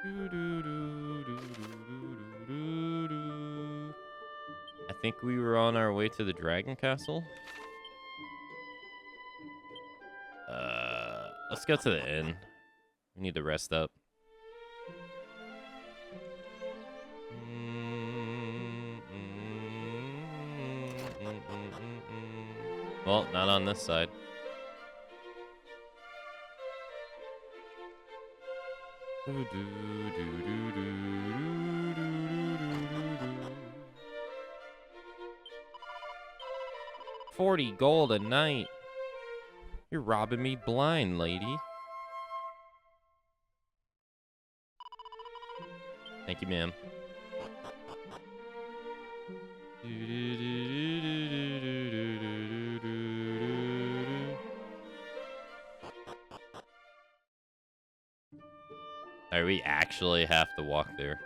I think we were on our way to the Dragon Castle. Let's go to the inn. We need to rest up. Well, not on this side. $40 gold a night. You're robbing me blind, lady. Thank you, ma'am. Alright, we actually have to walk there.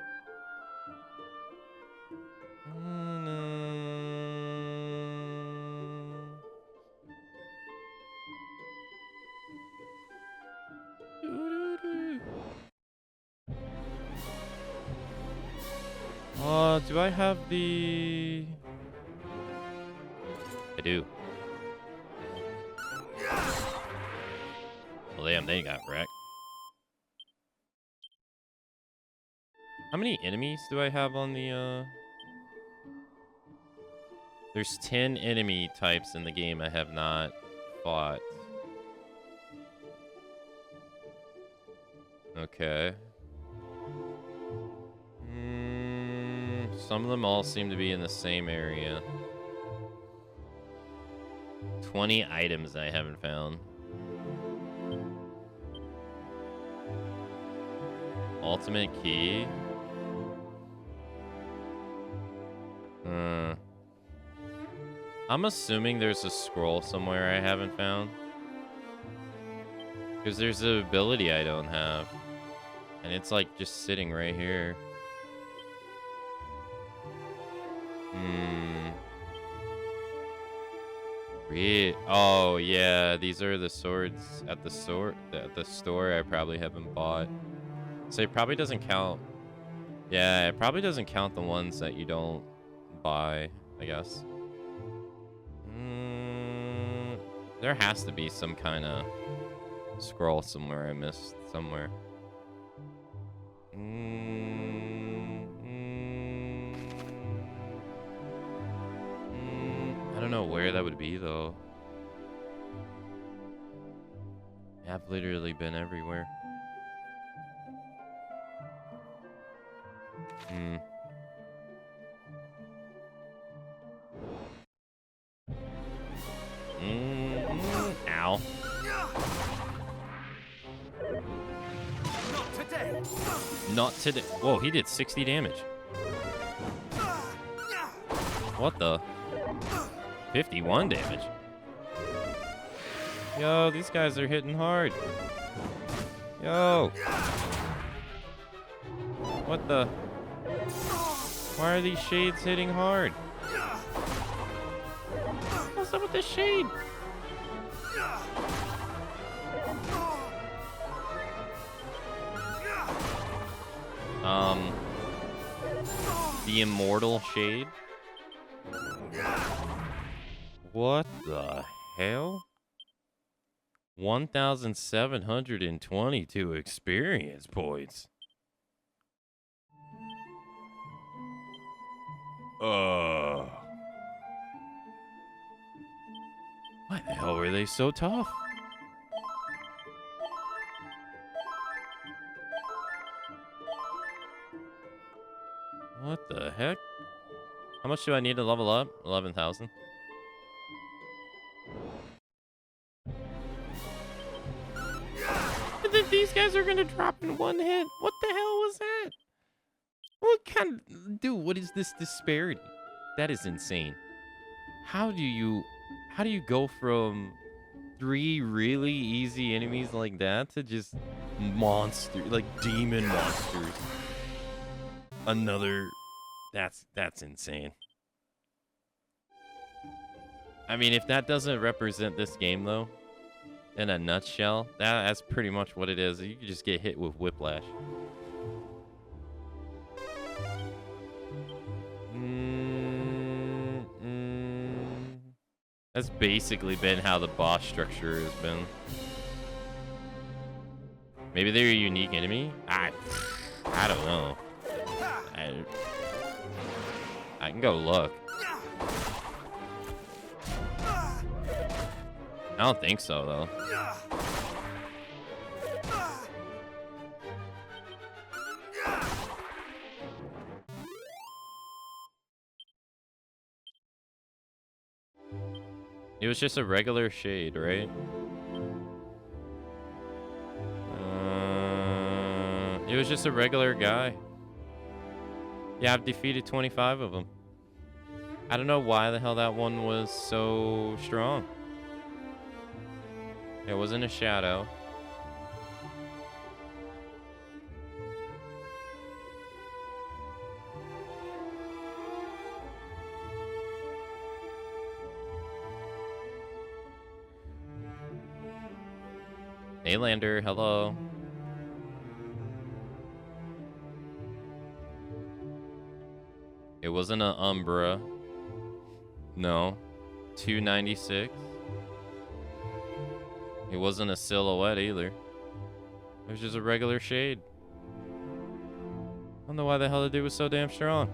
Do I have the... I do. Well, damn, they got wrecked. How many enemies do I have on the, There's 10 enemy types in the game I have not fought. Okay. Some of them all seem to be in the same area. 20 items I haven't found. Ultimate key. I'm assuming there's a scroll somewhere I haven't found. Because there's an ability I don't have. And it's like just sitting right here. Oh yeah, these are the swords at the store. At the store, I probably haven't bought. So it probably doesn't count. Yeah, it probably doesn't count the ones that you don't buy, I guess. There has to be some kind of scroll somewhere I missed somewhere. I don't know where that would be though. I've literally been everywhere. Ow. Not today. Not today. Whoa, he did 60 damage. What the? 51 damage. Yo, these guys are hitting hard. Yo. What the? Why are these shades hitting hard? What's up with this shade? The immortal shade? What the hell? 1,722 experience points. Why the hell were they so tough? What the heck? How much do I need to level up? 11,000. These guys are gonna drop in one hit. What the hell was that? What kind of... Dude, what is this disparity? That is insane. How do you go from 3 really easy enemies like that to just monster, like demon monsters? Another... That's insane. I mean, if that doesn't represent this game, though, in a nutshell, that's pretty much what it is. You can just get hit with whiplash. That's basically been how the boss structure has been. Maybe they're a unique enemy? I don't know. I can go look. I don't think so, though. It was just a regular shade, right? It was just a regular guy. Yeah, I've defeated 25 of them. I don't know why the hell that one was so strong. It wasn't a shadow. Hey, Lander, hello. It wasn't an Umbra. No. 296. It wasn't a silhouette either. It was just a regular shade. I don't know why the hell the dude was so damn strong.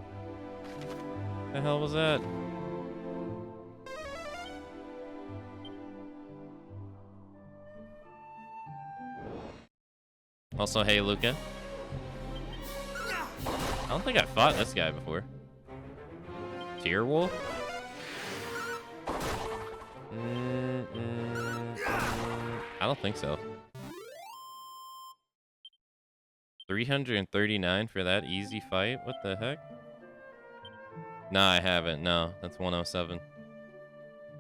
The hell was that? Also, hey, Luca. I don't think I fought this guy before. Tierwolf? I don't think so. 339 for that easy fight? What the heck? No, I haven't. No, that's 107.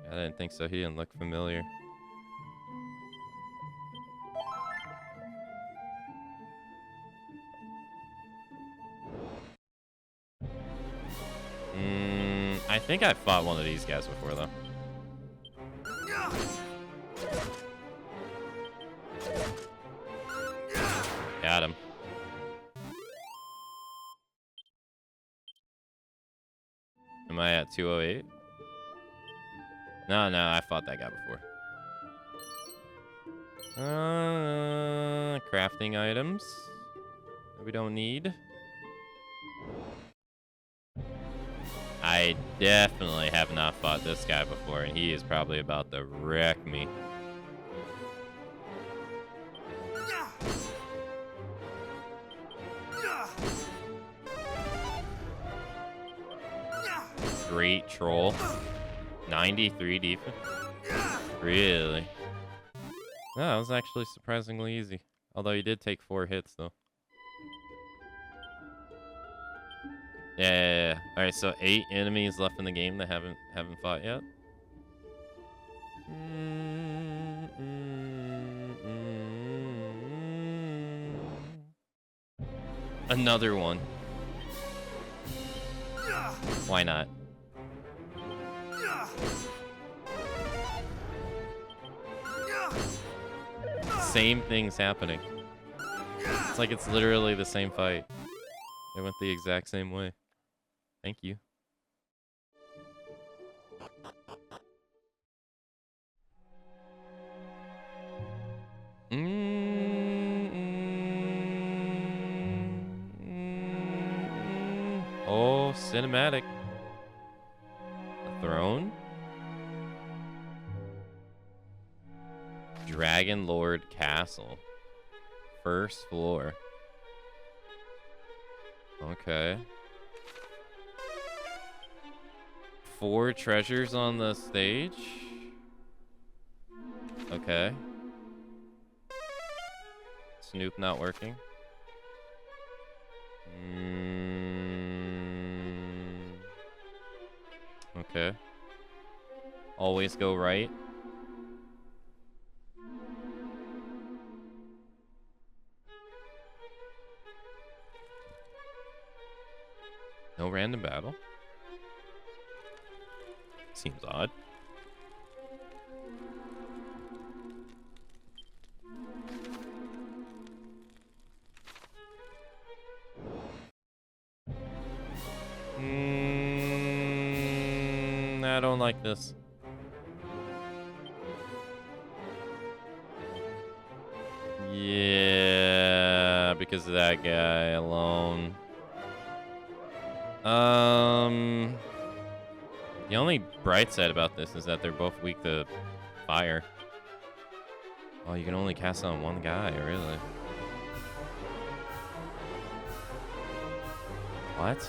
I didn't think so. He didn't look familiar. I think I fought one of these guys before, though. Got him. Am I at 208? No, I fought that guy before. Crafting items that we don't need. I definitely have not fought this guy before, and he is probably about to wreck me. Great troll. 93 defense. Really? No, that was actually surprisingly easy. Although he did take 4 hits, though. Yeah. All right, so 8 enemies left in the game that haven't fought yet. Another one. Why not? Same thing's happening. It's like it's literally the same fight. It went the exact same way. Thank you. Oh, cinematic. The throne? Dragon Lord Castle. First floor. Okay. 4 treasures on the stage? Okay. Snoop not working. Okay. Always go right. No random battle. Seems odd. I don't like this. because of that guy alone. The only bright side about this is that they're both weak to fire. Oh, you can only cast on one guy, really? What?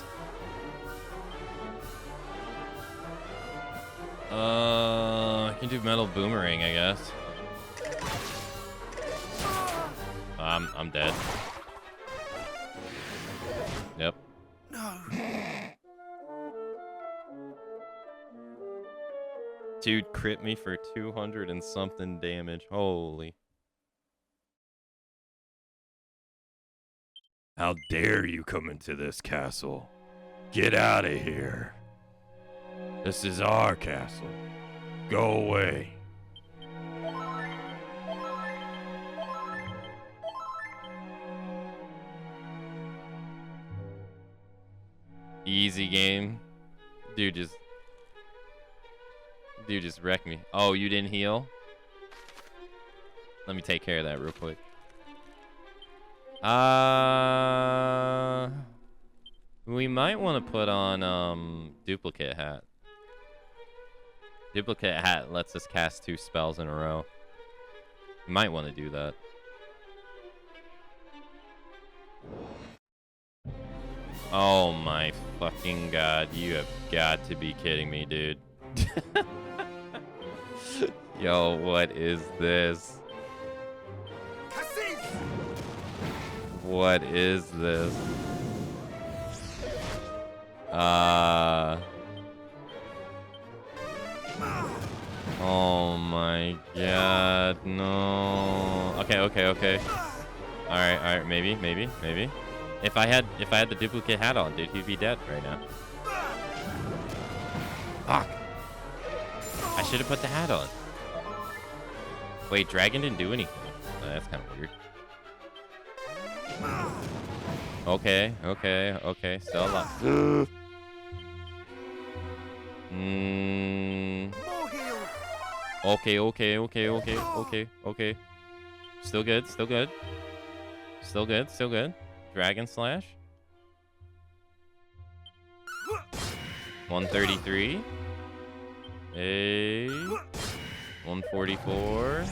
I can do metal boomerang, I guess. I'm dead. Yep. No. Dude crit me for 200 and something damage. Holy. How dare you come into this castle? Get out of here. This is our castle. Go away. Easy game. Dude just wrecked me. Oh, you didn't heal? Let me take care of that real quick. We might want to put on duplicate hat. Duplicate hat lets us cast 2 spells in a row. We might want to do that. Oh my fucking god, you have got to be kidding me, dude. Yo, what is this? What is this? Oh my god, no. Okay. Alright, maybe. If I had the duplicate hat on, dude, he'd be dead right now. Fuck. I should have put the hat on. Wait, dragon didn't do anything. That's kind of weird. Okay. Still alive. Okay. Still good. Dragon slash. 133. 144.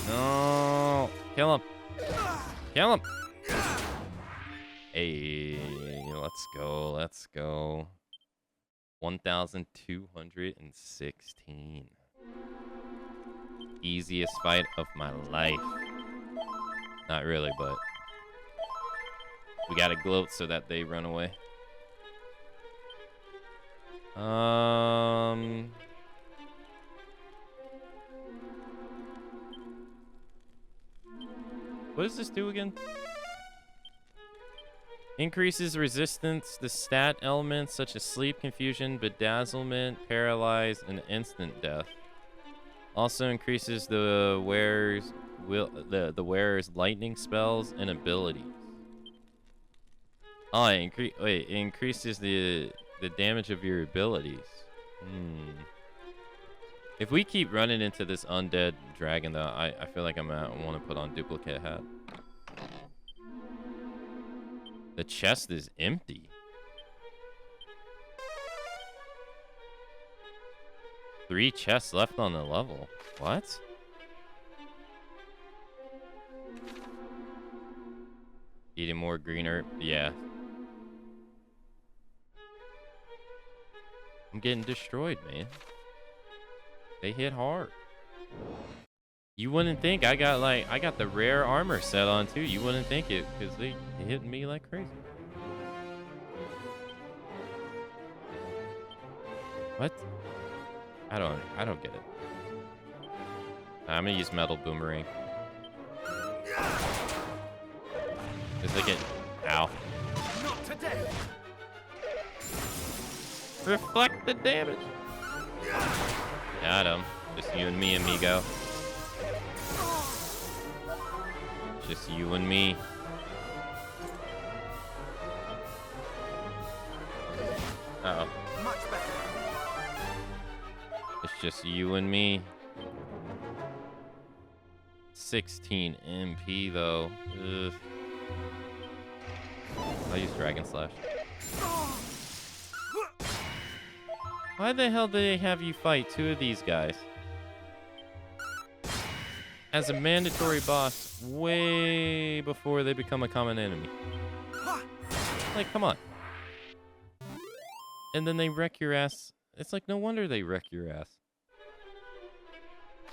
No. Kill him. Hey, let's go. 1,216. Easiest fight of my life. Not really, but we gotta gloat so that they run away. What does this do again? Increases resistance to stat elements such as sleep, confusion, bedazzlement, paralyze, and instant death. Also increases the wearer's wearer's lightning spells and abilities. Oh, it increases the damage of your abilities. If we keep running into this undead dragon, though, I feel like I want to put on duplicate hat. The chest is empty. 3 chests left on the level. What? Eating more green herb? Yeah. I'm getting destroyed, man. They hit hard. You wouldn't think I got the rare armor set on too. You wouldn't think it because they hit me like crazy. What? I don't get it. I'm gonna use metal boomerang. Cause they get ow. Not today. Reflect the damage. Got him. Just you and me, amigo. Just you and me. Uh-oh. Much better. It's just you and me. 16 MP though. Ugh. I'll use Dragon Slash. Why the hell do they have you fight 2 of these guys? As a mandatory boss way before they become a common enemy. Like, come on. And then they wreck your ass. It's like, no wonder they wreck your ass.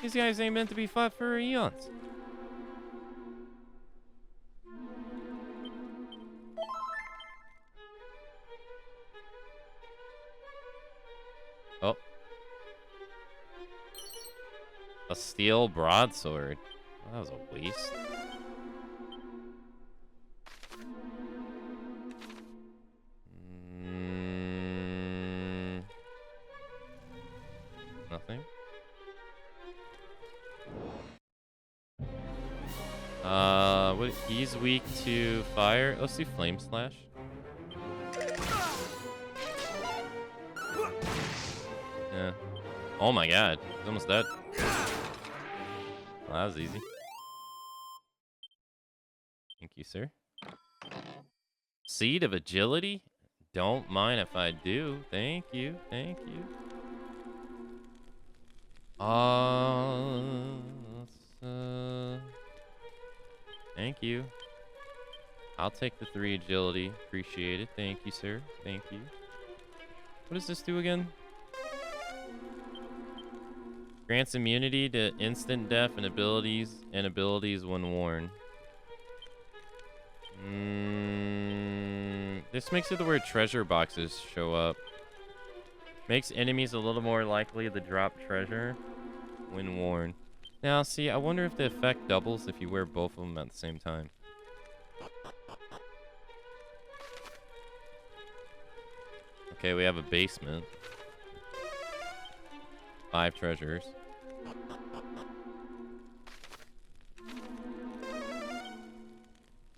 These guys ain't meant to be fought for eons. Oh. A steel broadsword. Well, that was a waste. Nothing. What? He's weak to fire. Let's do Flame Slash. Yeah. Oh my god. He's almost dead. Well, that was easy. Thank you, sir. Seed of Agility? Don't mind if I do. Thank you. Thank you. Thank you. I'll take the 3 agility. Appreciate it. Thank you, sir. Thank you. What does this do again? Grants immunity to instant death and abilities when worn. This makes it to where treasure boxes show up. Makes enemies a little more likely to drop treasure when worn. Now, see, I wonder if the effect doubles if you wear both of them at the same time. Okay, we have a basement. 5 treasures.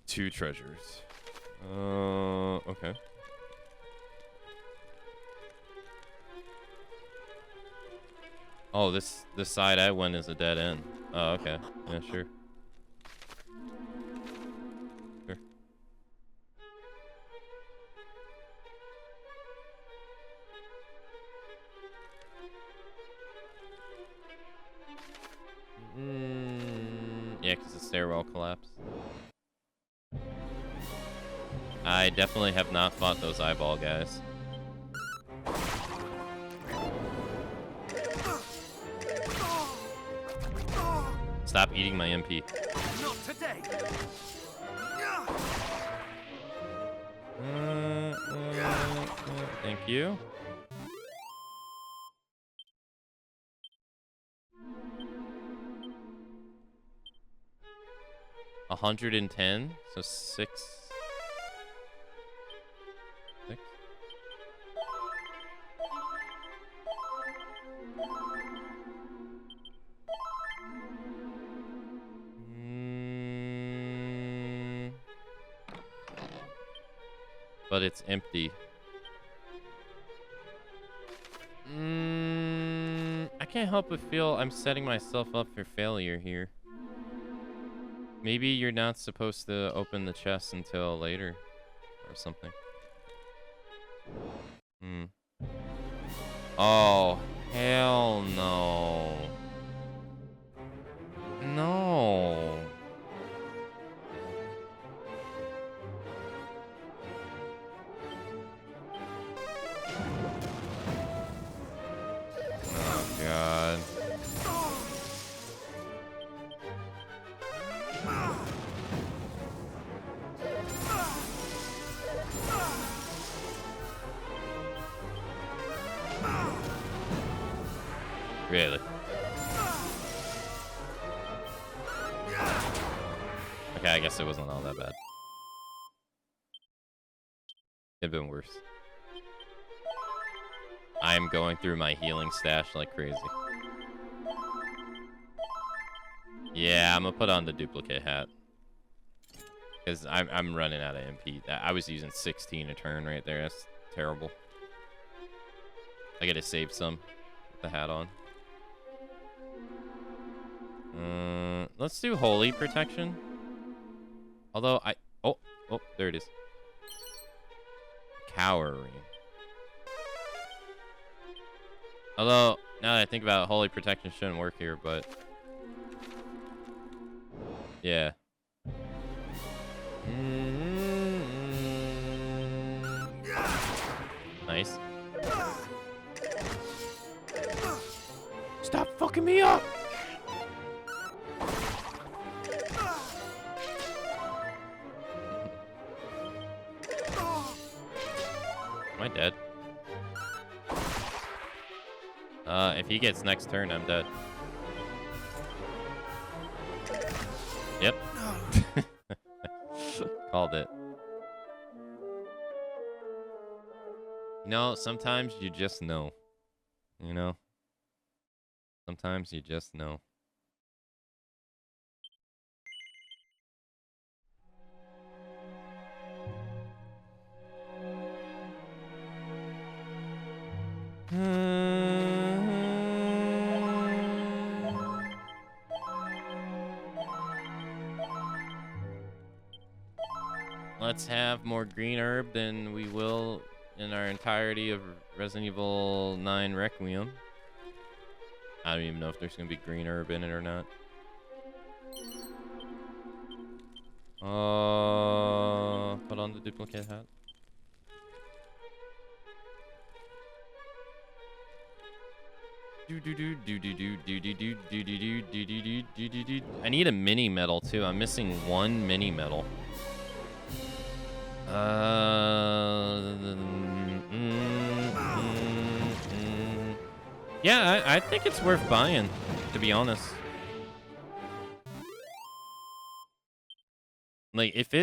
Two treasures. Okay. Oh, this side I went is a dead end. Oh, okay. Yeah, sure. Sure. Yeah, because the stairwell collapsed. I definitely have not fought those eyeball guys. Stop eating my MP. Not today. Thank you. $110, so 6. 6. But it's empty. I can't help but feel I'm setting myself up for failure here. Maybe you're not supposed to open the chest until later or something. Oh, hell no. No. Oh, God. Really? Okay, I guess it wasn't all that bad. It'd been worse. I am going through my healing stash like crazy. Yeah, I'm gonna put on the duplicate hat. Because I'm running out of MP. I was using 16 a turn right there. That's terrible. I gotta save some with the hat on. Let's do holy protection. Although oh, there it is. Cowering. Although, now that I think about it, holy protection shouldn't work here, but yeah. Nice. Stop fucking me up! Am I dead? If he gets next turn, I'm dead. Yep. Called it. You know, sometimes you just know. You know? Sometimes you just know. Let's have more green herb than we will in our entirety of Resident Evil 9 Requiem. I don't even know if there's gonna be green herb in it or not. Put on the duplicate hat. I need a mini medal too. I'm missing one mini medal. Yeah, I think it's worth buying, to be honest. Like, if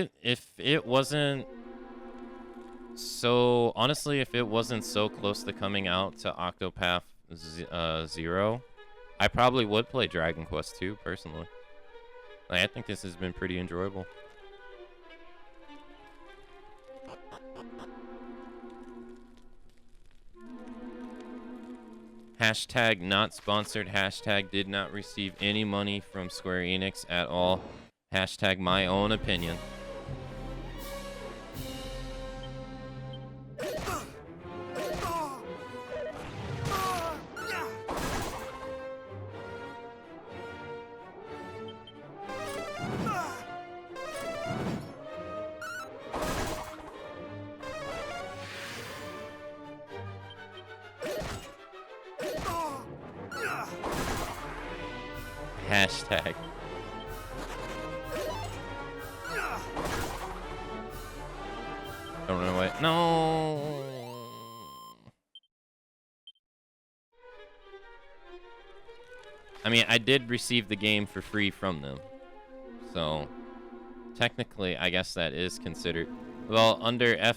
it wasn't so, honestly, if it wasn't so close to coming out to Octopath 0, I probably would play Dragon Quest 2 personally. Like, I think this has been pretty enjoyable. Hashtag not sponsored. Hashtag did not receive any money from Square Enix at all. Hashtag my own opinion. Hashtag. Don't run away. No. I mean, I did receive the game for free from them. So, technically, I guess that is considered... Well, under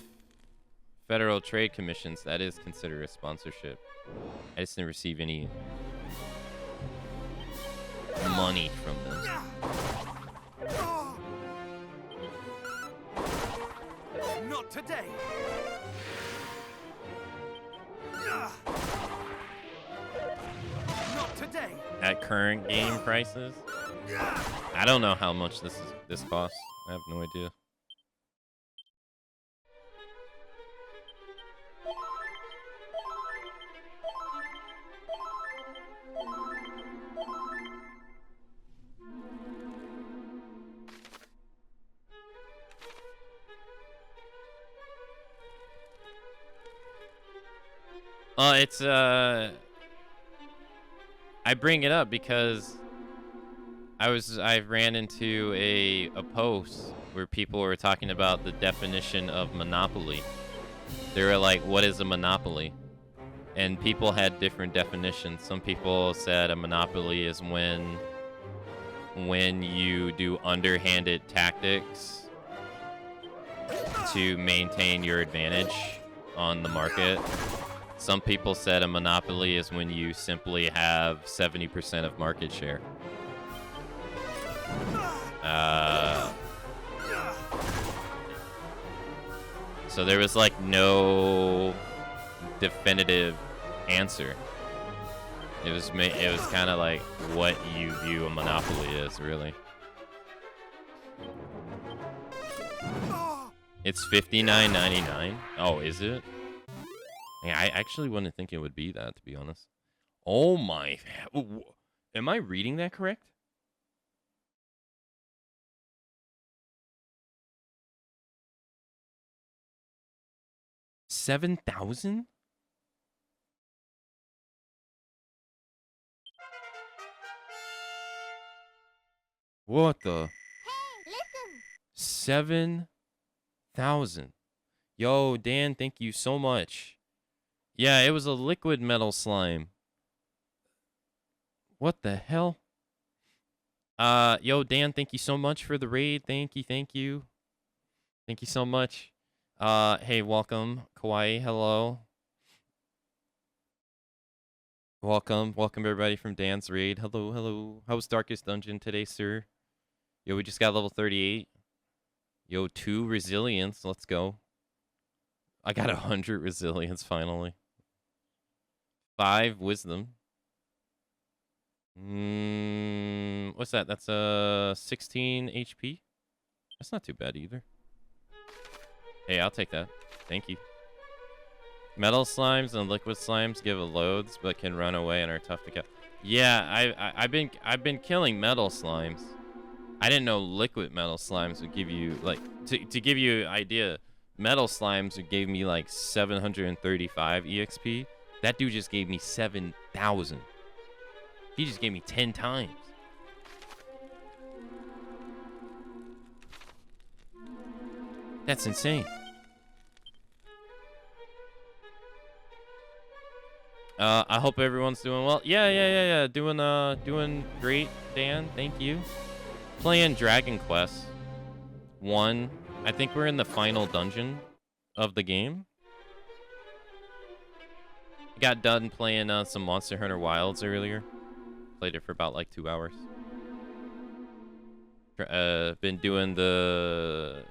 Federal Trade Commissions, that is considered a sponsorship. I just didn't receive any money from them. Not today. Not today. At current game prices, I don't know how much this costs. I have no idea. It's I bring it up because I ran into a post where people were talking about the definition of monopoly. They were like, what is a monopoly? And people had different definitions. Some people said a monopoly is when you do underhanded tactics to maintain your advantage on the market. Some people said a monopoly is when you simply have 70% of market share. So there was like no definitive answer. It was kind of like what you view a monopoly is, really. It's $59.99. Oh, is it? Yeah, I actually wouldn't think it would be that, to be honest. Oh my! Am I reading that correct? $7,000? What the? Hey, listen. 7,000. Yo, Dan, thank you so much. Yeah, it was a liquid metal slime. What the hell? Yo, Dan, thank you so much for the raid. Thank you, thank you. Thank you so much. Hey, welcome. Kawaii, hello. Welcome everybody from Dan's raid. Hello, hello. How was Darkest Dungeon today, sir? Yo, we just got level 38. Yo, 2 resilience. Let's go. I got 100 resilience finally. 5 wisdom. What's that? That's 16 HP. That's not too bad either. Hey, I'll take that. Thank you. Metal slimes and liquid slimes give loads, but can run away and are tough to kill. Yeah, I've been killing metal slimes. I didn't know liquid metal slimes would give you like to give you an idea. Metal slimes gave me like 735 EXP. That dude just gave me 7,000. He just gave me 10 times. That's insane. I hope everyone's doing well. Yeah. Doing great, Dan. Thank you. Playing Dragon Quest 1. I think we're in the final dungeon of the game. Got done playing some Monster Hunter Wilds earlier. Played it for about like 2 hours. Been doing the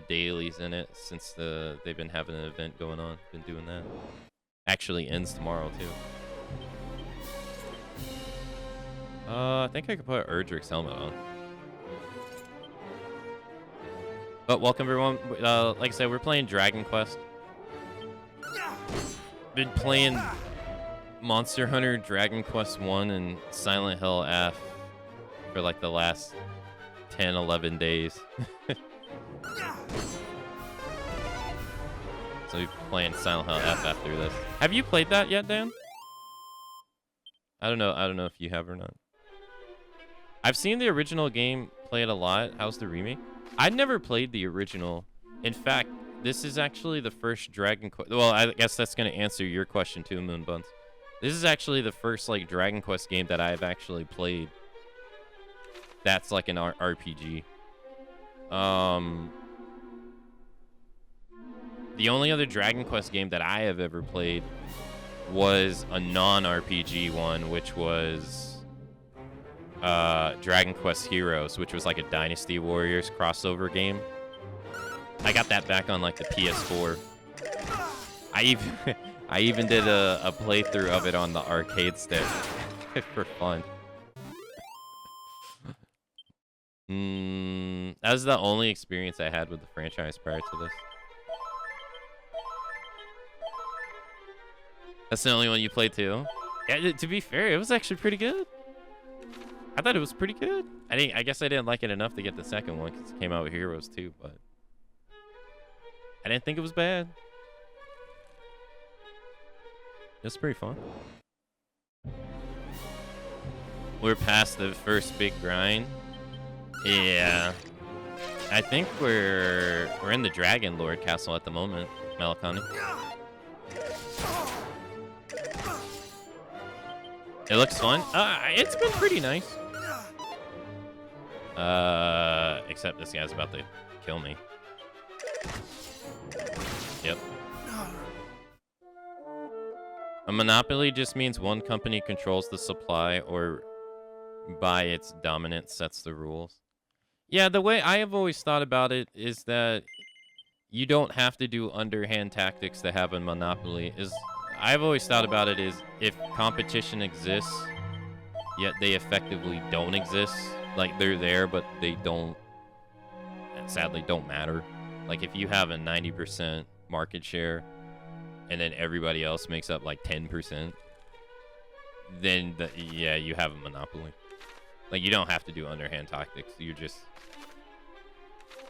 dailies in it since they've been having an event going on. Been doing that. Actually ends tomorrow too. I think I could put Erdrick's helmet on. But welcome everyone. Like I said, we're playing Dragon Quest. Been playing Monster Hunter, Dragon Quest 1, and Silent Hill F for like the last 10, 11 days. So we're playing Silent Hill F after this. Have you played that yet, Dan? I don't know if you have or not. I've seen the original game played a lot. How's the remake? I never played the original. In fact, this is actually the first Dragon Quest. Well, I guess that's going to answer your question too, Moonbuns. This is actually the first like Dragon Quest game that I've actually played. That's like an RPG. The only other Dragon Quest game that I have ever played was a non-RPG one, which was Dragon Quest Heroes, which was like a Dynasty Warriors crossover game. I got that back on like the PS4. I even did a playthrough of it on the arcade stick for fun. That was the only experience I had with the franchise prior to this. That's the only one you played too? Yeah, to be fair, it was actually pretty good. I thought it was pretty good. I guess I didn't like it enough to get the second one because it came out with Heroes too, but I didn't think it was bad. It was pretty fun. We're past the first big grind. Yeah. I think we're in the Dragon Lord Castle at the moment, Malakani. It looks fun. It's been pretty nice. Except this guy's about to kill me. Yep. A monopoly just means one company controls the supply or by its dominance sets the rules. Yeah, the way I have always thought about it is that you don't have to do underhand tactics to have a monopoly. I've always thought about it is if competition exists, yet they effectively don't exist. Like they're there, but they don't. Sadly, don't matter. Like if you have a 90% market share, and then everybody else makes up like 10%, then yeah, you have a monopoly. Like you don't have to do underhand tactics. You're just.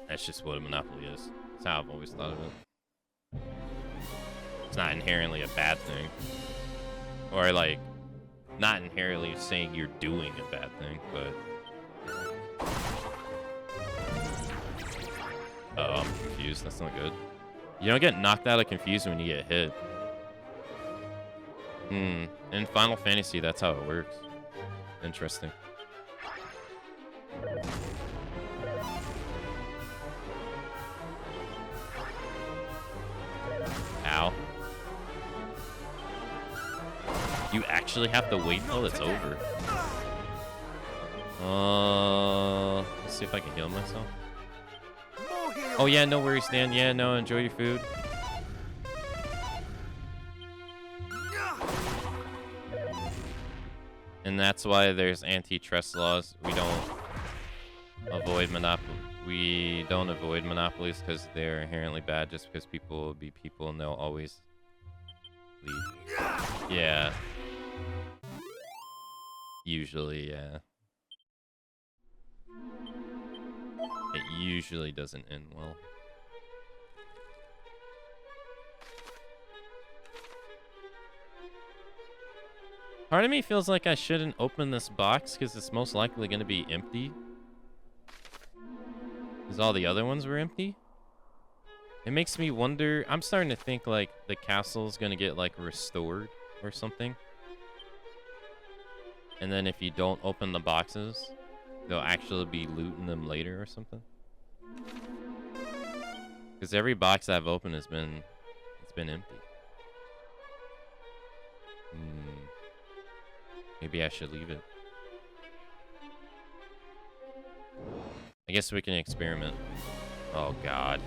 That's just what a monopoly is. That's how I've always thought of it. It's not inherently a bad thing. Or, like, not inherently saying you're doing a bad thing, but... Oh, I'm confused. That's not good. You don't get knocked out of confused when you get hit. In Final Fantasy, that's how it works. Interesting. Ow. You actually have to wait till it's over. Let's see if I can heal myself. Oh yeah, no worries, Dan. Yeah, no, enjoy your food. And that's why there's antitrust laws. We don't avoid monopolies because they're inherently bad just because people will be people and they'll always lead. Yeah. Usually, yeah. It usually doesn't end well. Part of me feels like I shouldn't open this box because it's most likely going to be empty. Because all the other ones were empty. It makes me wonder. I'm starting to think like the castle's going to get like restored or something. And then if you don't open the boxes, they'll actually be looting them later or something. Because every box I've opened it's been empty. Maybe I should leave it. I guess we can experiment. Oh god.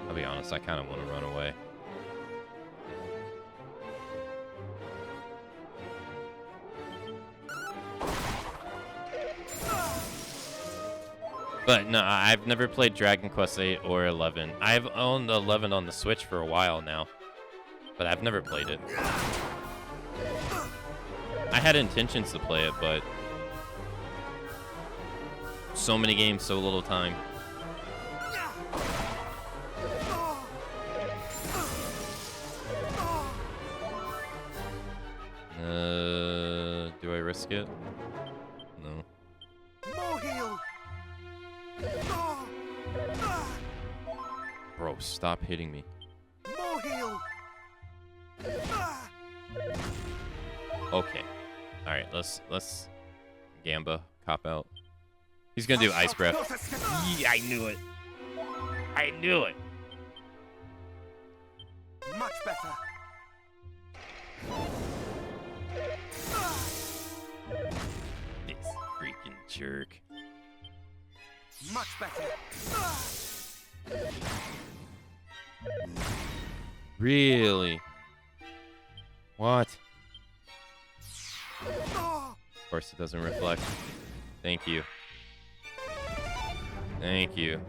I'll be honest, I kind of want to run away. But no, I've never played Dragon Quest 8 or 11. I've owned 11 on the Switch for a while now, but I've never played it. I had intentions to play it, but so many games, so little time. Do I risk it? No. More heal. Bro, stop hitting me. More heal. Okay. All right, let's Gamba cop out. He's gonna do ice breath. Yeah, I knew it. I knew it. Much better. This freaking jerk. Much better. Really? What? Of course it doesn't reflect. Thank you. Thank you.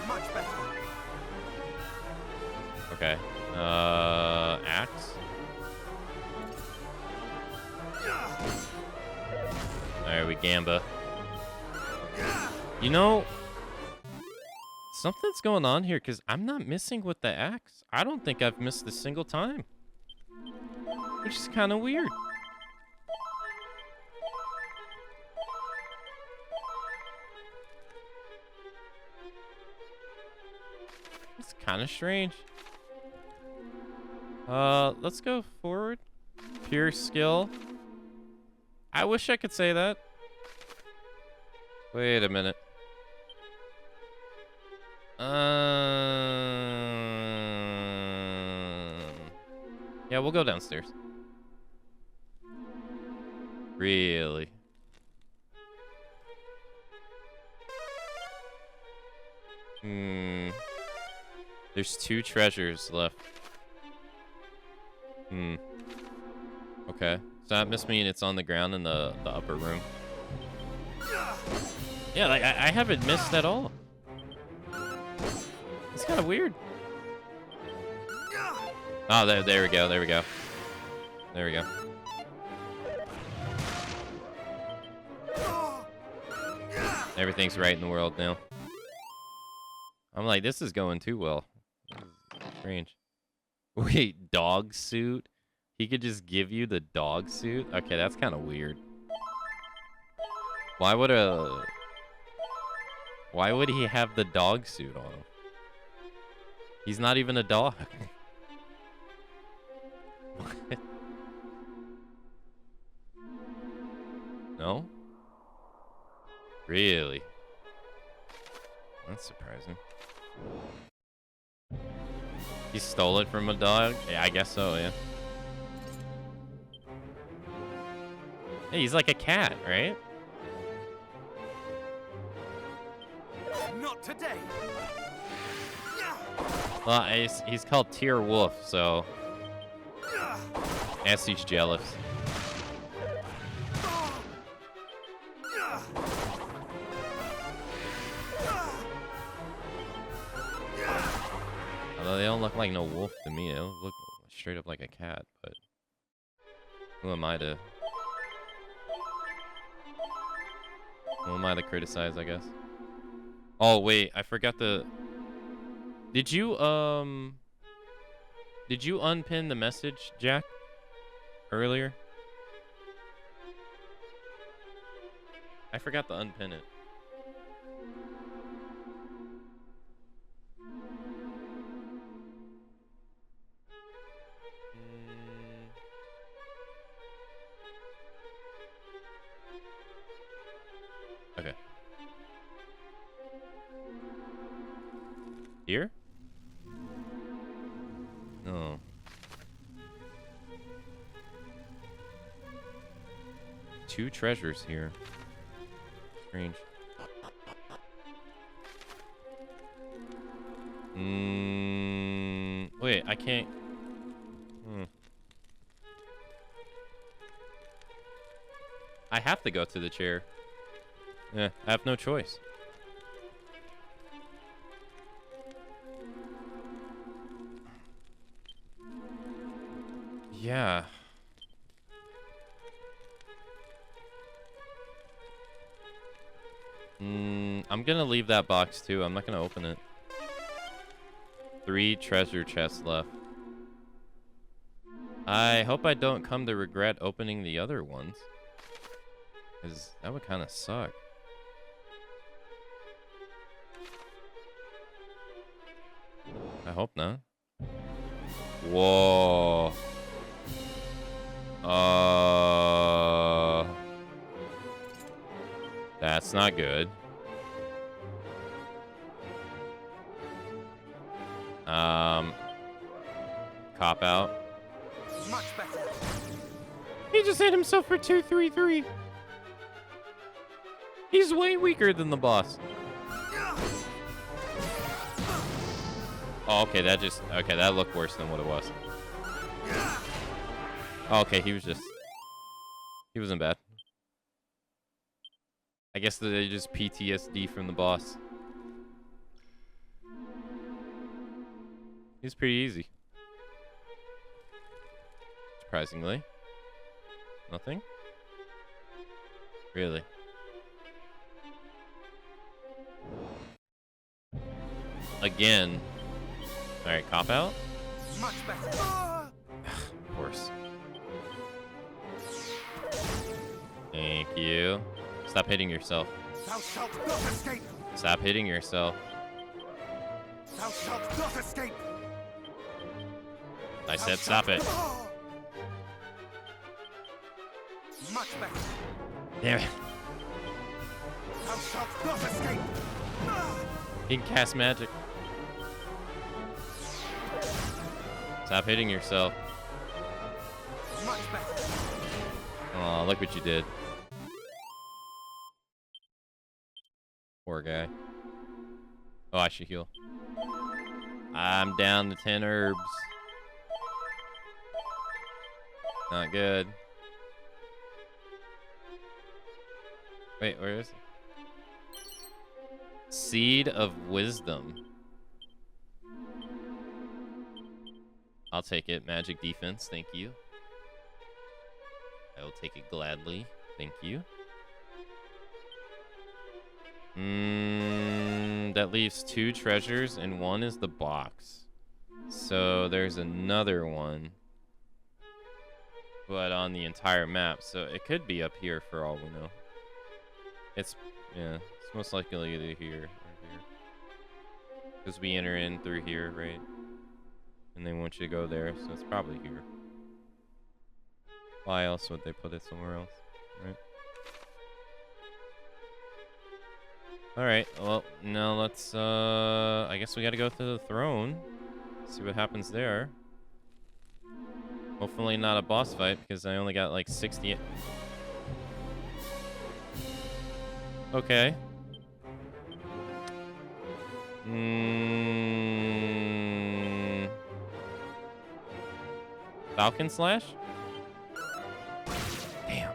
Much better. Okay. Axe? Alright, we Gamba. You know, something's going on here because I'm not missing with the axe. I don't think I've missed a single time. Which is kind of weird. It's kind of strange. Let's go forward. Pure skill. I wish I could say that. Wait a minute. Yeah, we'll go downstairs. Really? Hmm. There's 2 treasures left. Hmm. Okay. So that must mean it's on the ground in the upper room. Yeah, like I haven't missed at all. It's kind of weird. Oh, there we go. There we go. There we go. Everything's right in the world now. I'm like, this is going too well. This is strange. Wait, dog suit? He could just give you the dog suit? Okay, that's kind of weird. Why would he have the dog suit on him? He's not even a dog. What? No? Really? That's surprising. He stole it from a dog? Yeah, I guess so, yeah. Hey, he's like a cat, right? Not today. Well, he's called Tier Wolf, so... Yes, he's jealous. Although they don't look like no wolf to me. They don't look straight up like a cat, but... Who am I to criticize, I guess? Oh, wait, I forgot the... Did you unpin the message, Jack? Earlier? I forgot to unpin it. Okay. Here? No. Two treasures here. Strange. Wait, I can't... I have to go to the chair. Yeah, I have no choice. Yeah. I'm gonna leave that box too. I'm not gonna open it. 3 treasure chests left. I hope I don't come to regret opening the other ones. Because that would kind of suck. I hope not. Whoa. That's not good. Cop out. Much better. He just hit himself for 233. He's way weaker than the boss. Oh, okay, that looked worse than what it was. Oh, okay, he wasn't bad. I guess they just PTSD from the boss. He's pretty easy. Surprisingly. Nothing? Really? Again. Alright, cop out? Much better. Of course. Thank you. Stop hitting yourself. Thou shalt not escape. Stop hitting yourself. Thou shalt not escape. I said stop it. Much better. Damn it. Thou shalt not escape. He can cast magic. Stop hitting yourself. Much better. Oh, look what you did. Poor guy. Oh, I should heal. I'm down to 10 herbs. Not good. Wait, where is it? Seed of Wisdom. I'll take it. Magic defense. Thank you. I will take it gladly. Thank you. That leaves 2 treasures, and 1 is the box. So there's another one. But on the entire map. So it could be up here for all we know. It's, yeah, it's most likely either here or here. Because we enter in through here, right? And they want you to go there, so it's probably here. Why else would they put it somewhere else, right? Alright, well, now let's, I guess we gotta go to the throne. See what happens there. Hopefully not a boss fight, because I only got like 60... Okay. Falcon Slash? Damn.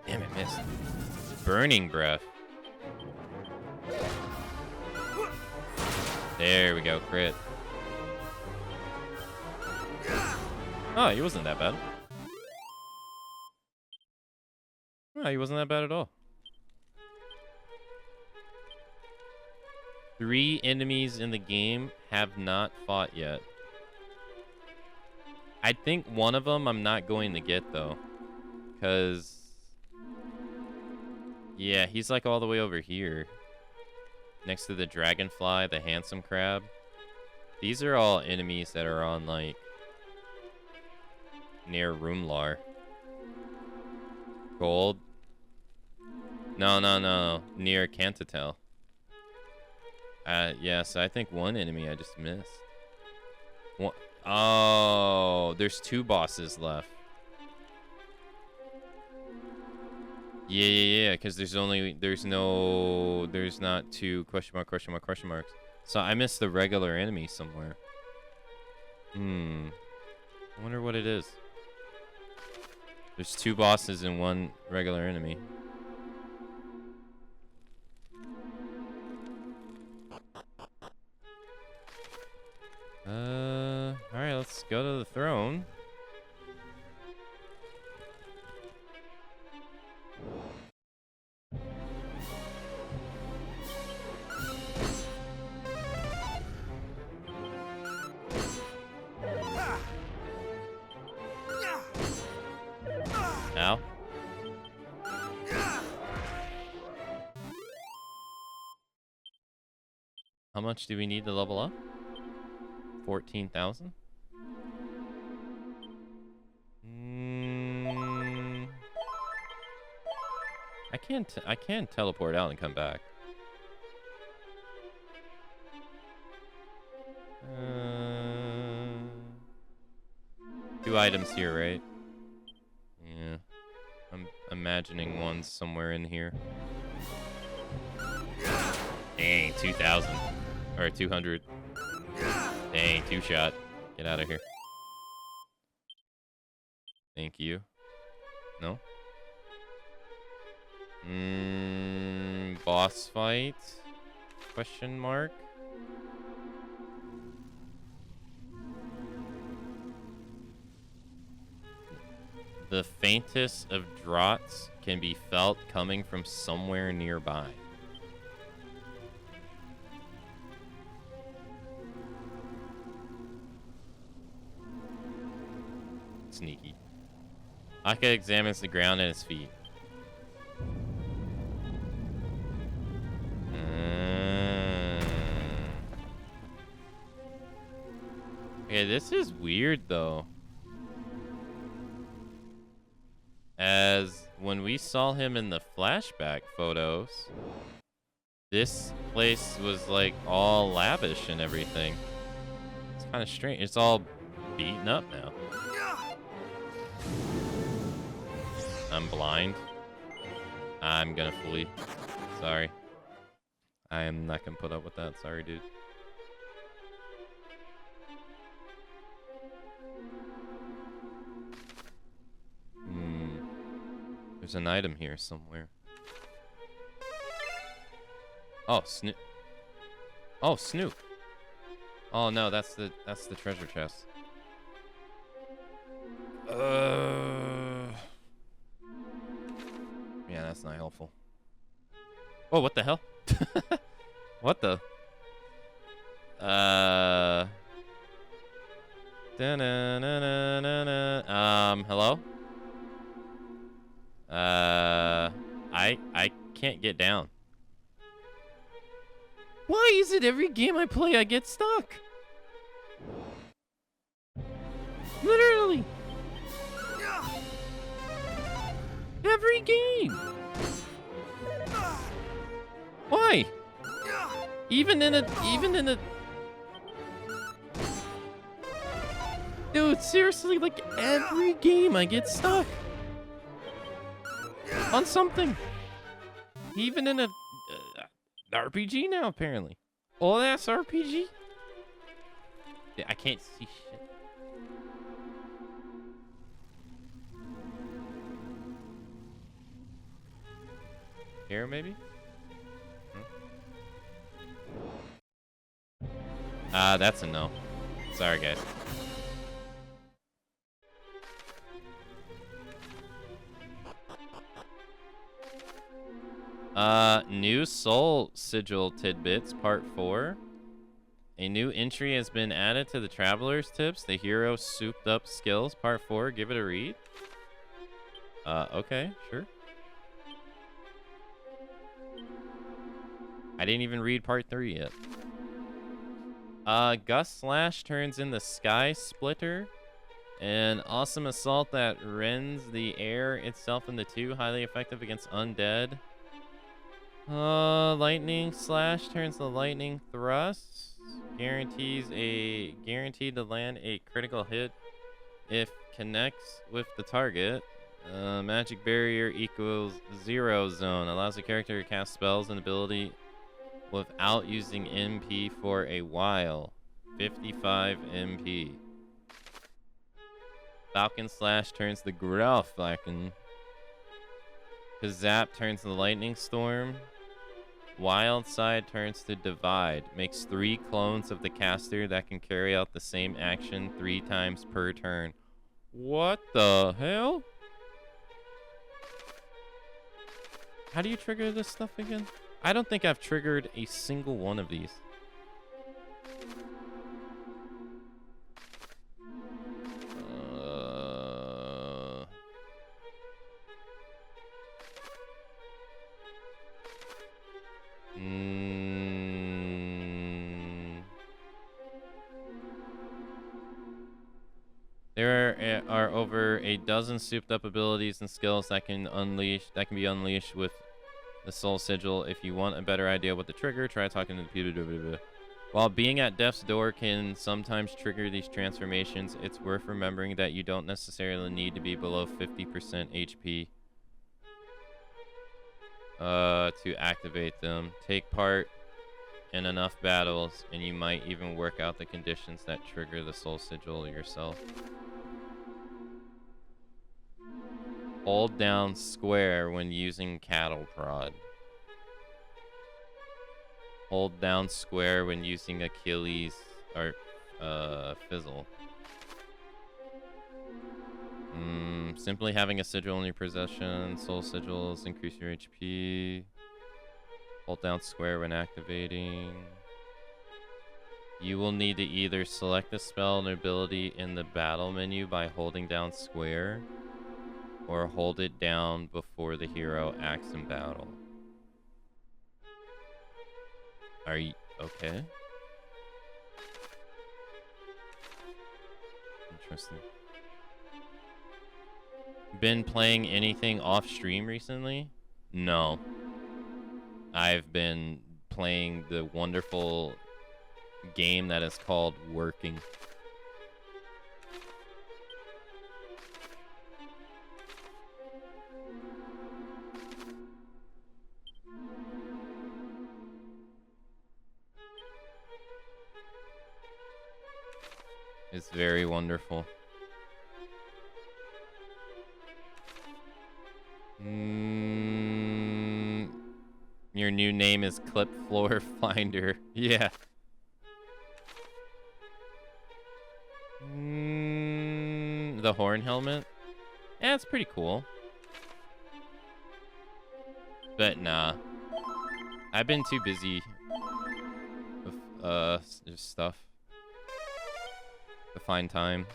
Damn it, missed. Burning Breath. There we go, crit. Oh, he wasn't that bad. No, he wasn't that bad at all. 3 enemies in the game have not fought yet. I think one of them I'm not going to get, though. Because... yeah, he's like all the way over here. Next to the dragonfly, the handsome crab. These are all enemies that are on, like... near Rumlar. Gold. No. Near Cantatel. Yeah, so I think one enemy I just missed. One, oh, there's 2 bosses left. Yeah, because there's not 2 question marks. So I missed the regular enemy somewhere. I wonder what it is. There's 2 bosses and 1 regular enemy. Alright, let's go to the throne. Ow. How much do we need to level up? 14,000? I can't teleport out and come back. 2 items here, right? Yeah. I'm imagining one's somewhere in here. Dang, 2,000. Or 200. Dang, 2-shot. Get out of here. Thank you. No? Boss fight? Question mark? The faintest of draughts can be felt coming from somewhere nearby. Sneaky. Aka examines the ground at his feet. Okay, this is weird though. As when we saw him in the flashback photos, this place was like all lavish and everything. It's kind of strange. It's all beaten up now. I'm blind. I'm gonna flee. Sorry. I am not gonna put up with that. Sorry, dude. There's an item here somewhere. Oh, Snoop. Oh, Snoop. Oh no, that's the treasure chest. Yeah, that's not helpful. Oh, what the hell? What the? Hello? I can't get down. Why is it every game I play I get stuck? Literally. Every game. Why? Even in a Dude, seriously, like every game I get stuck on something. Even in a RPG now, apparently. Oh, that's RPG? Yeah, I can't see shit. Here, maybe? That's a no. Sorry, guys. New Soul Sigil Tidbits, Part 4. A new entry has been added to the Traveler's Tips, the Hero Souped Up Skills, Part 4. Give it a read. Okay, sure. I didn't even read Part 3 yet. Gust Slash turns in the Sky Splitter. An awesome assault that rends the air itself into two, highly effective against undead. Lightning Slash turns the Lightning Thrust. Guaranteed to land a critical hit if connects with the target. Magic Barrier equals 0 zone. Allows the character to cast spells and ability without using MP for a while. 55 MP. Falcon Slash turns the Grell Falcon. Kazap turns the Lightning Storm. Wild Side turns to Divide. Makes 3 clones of the caster that can carry out the same action 3 times per turn. What the hell? How do you trigger this stuff again? I don't think I've triggered a single one of these. There are over a dozen souped up abilities and skills that can be unleashed with the Soul Sigil. If you want a better idea what the trigger, try talking to the people. While being at death's door can sometimes trigger these transformations, it's worth remembering that you don't necessarily need to be below 50% HP to activate them. Take part in enough battles, and you might even work out the conditions that trigger the Soul Sigil yourself. Hold down square when using Cattle Prod. Hold down square when using Achilles or Fizzle. Simply having a sigil in your possession. Soul Sigils increase your HP. Hold down square when activating. You will need to either select the spell and ability in the battle menu by holding down square, or hold it down before the hero acts in battle. Are you okay? Interesting. Been playing anything off stream recently? No. I've been playing the wonderful game that is called Working. is very wonderful. Your new name is Clip Floor Finder. Yeah. The horn helmet? Yeah, it's pretty cool. But nah. I've been too busy with stuff to find time.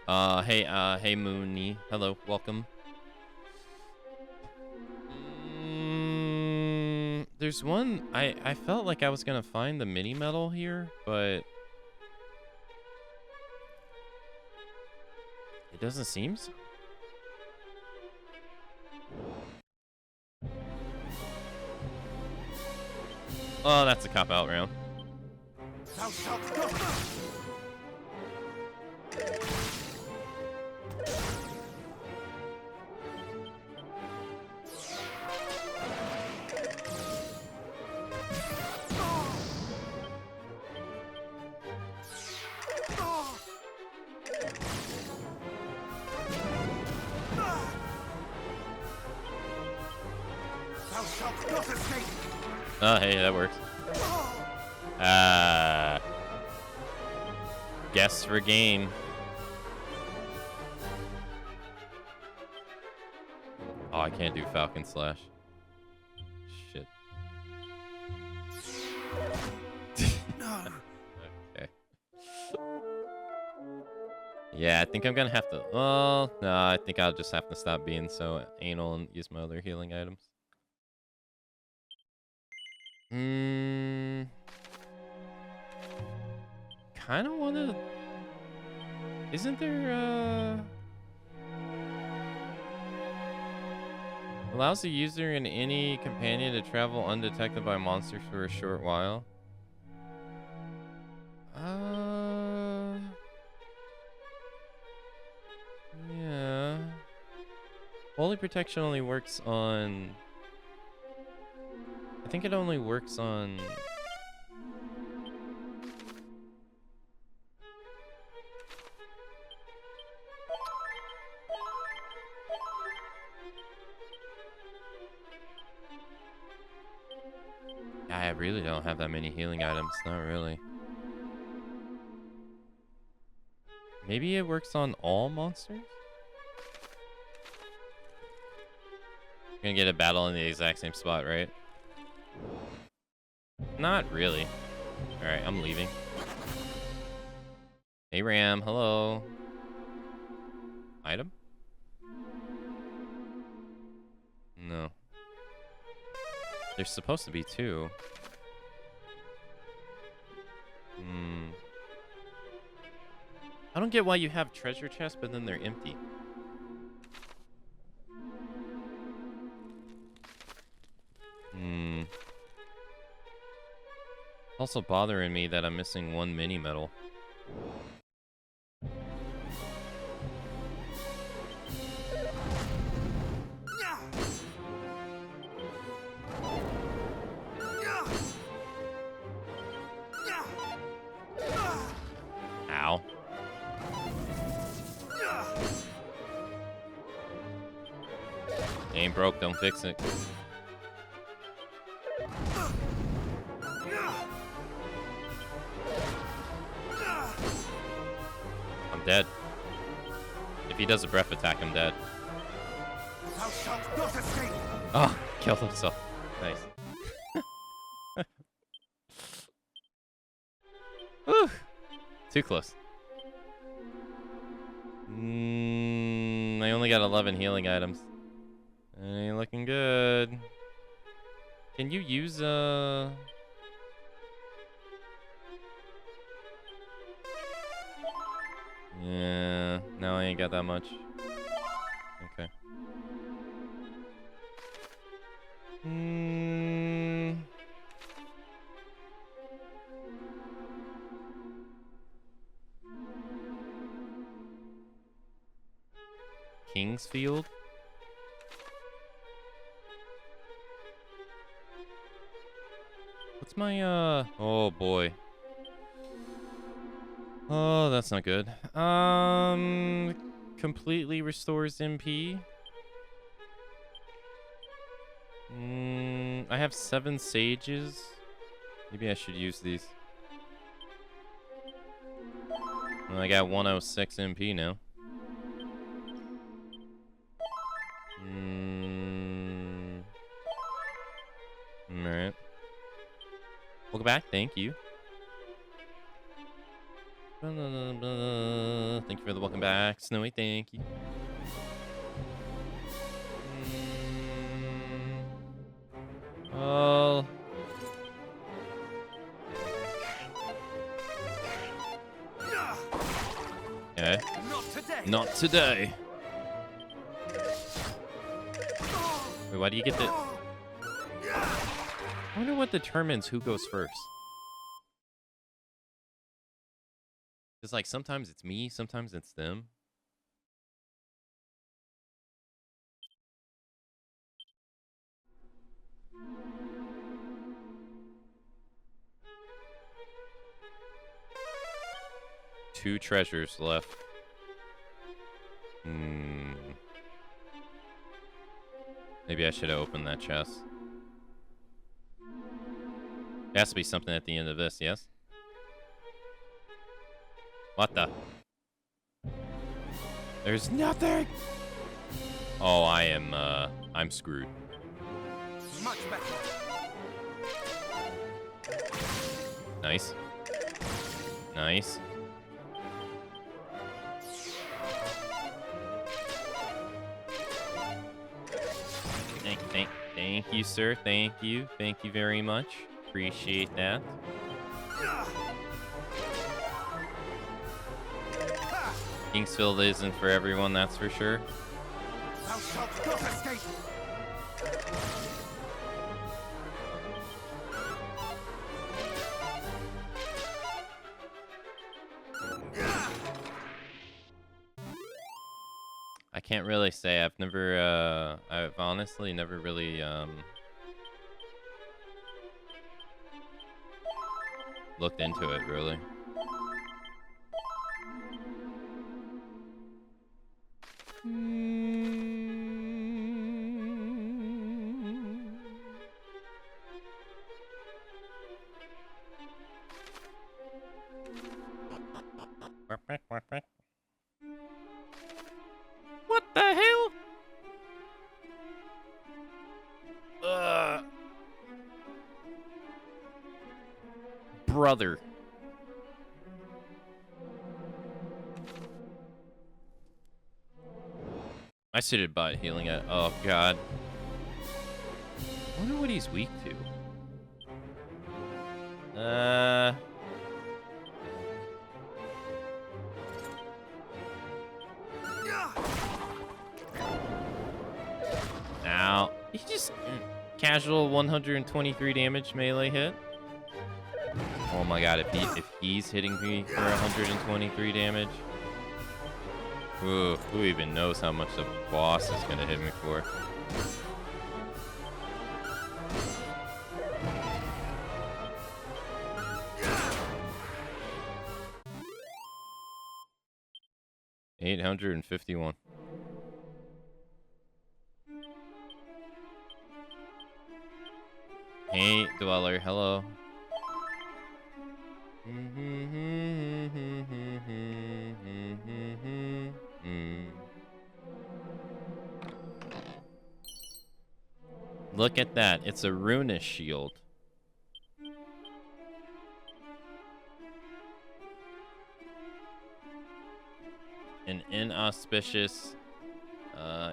Hey Mooney. Hello, welcome. There's one I felt like I was gonna find the mini medal here, but it doesn't seem so. Oh, that's a cop-out round. Thou shalt not. Thou shalt not escape. Oh, hey, that works. Guess for game. Oh, I can't do Falcon Slash. Shit. No. Okay. Yeah, I think I'm gonna have to. Well, no, I think I'll just have to stop being so anal and use my other healing items. Kind of want to. Isn't there allows the user and any companion to travel undetected by monsters for a short while? Yeah. Holy protection only works on. I think it only works on. I really don't have that many healing items. Not really. Maybe it works on all monsters? You're gonna get a battle in the exact same spot, right? Not really. Alright, I'm leaving. Hey Ram, hello. Item? No. There's supposed to be two. I don't get why you have treasure chests, but then they're empty. Also bothering me that I'm missing one mini medal. Ow. Ain't broke, don't fix it. I'm dead. If he does a breath attack, I'm dead. Thou shalt not escape. Oh, killed himself. Nice. Whew. Too close. I only got 11 healing items. Ain't looking good. Can you use Yeah, no, I ain't got that much. Okay. Kingsfield? What's my, oh boy. Oh, that's not good. Completely restores MP. I have 7 sages. Maybe I should use these. Well, I got 106 MP now. Alright. Welcome back. Thank you. Thank you for the welcome back, Snowy. Thank you. Oh. Okay. Not today. Not today. Wait, why do you get the... I wonder what determines who goes first. Because, like, sometimes it's me, sometimes it's them. Two treasures left. Maybe I should have opened that chest. There has to be something at the end of this, yes? What the? There's nothing! Oh, I'm screwed. Much better. Nice. Nice. Thank you, sir. Thank you. Thank you very much. Appreciate that. Kingsfield isn't for everyone, that's for sure. Thou shalt not escape. I can't really say. I've honestly never really, looked into it, really. What the hell? Brother. I suited bot healing it. Oh, God. I wonder what he's weak to. Now, he just casual 123 damage melee hit. Oh my God, if he's hitting me for 123 damage. Ooh, who even knows how much the boss is gonna hit me for? $851. Hey, Dweller, hello. Look at that. It's a runish shield. An inauspicious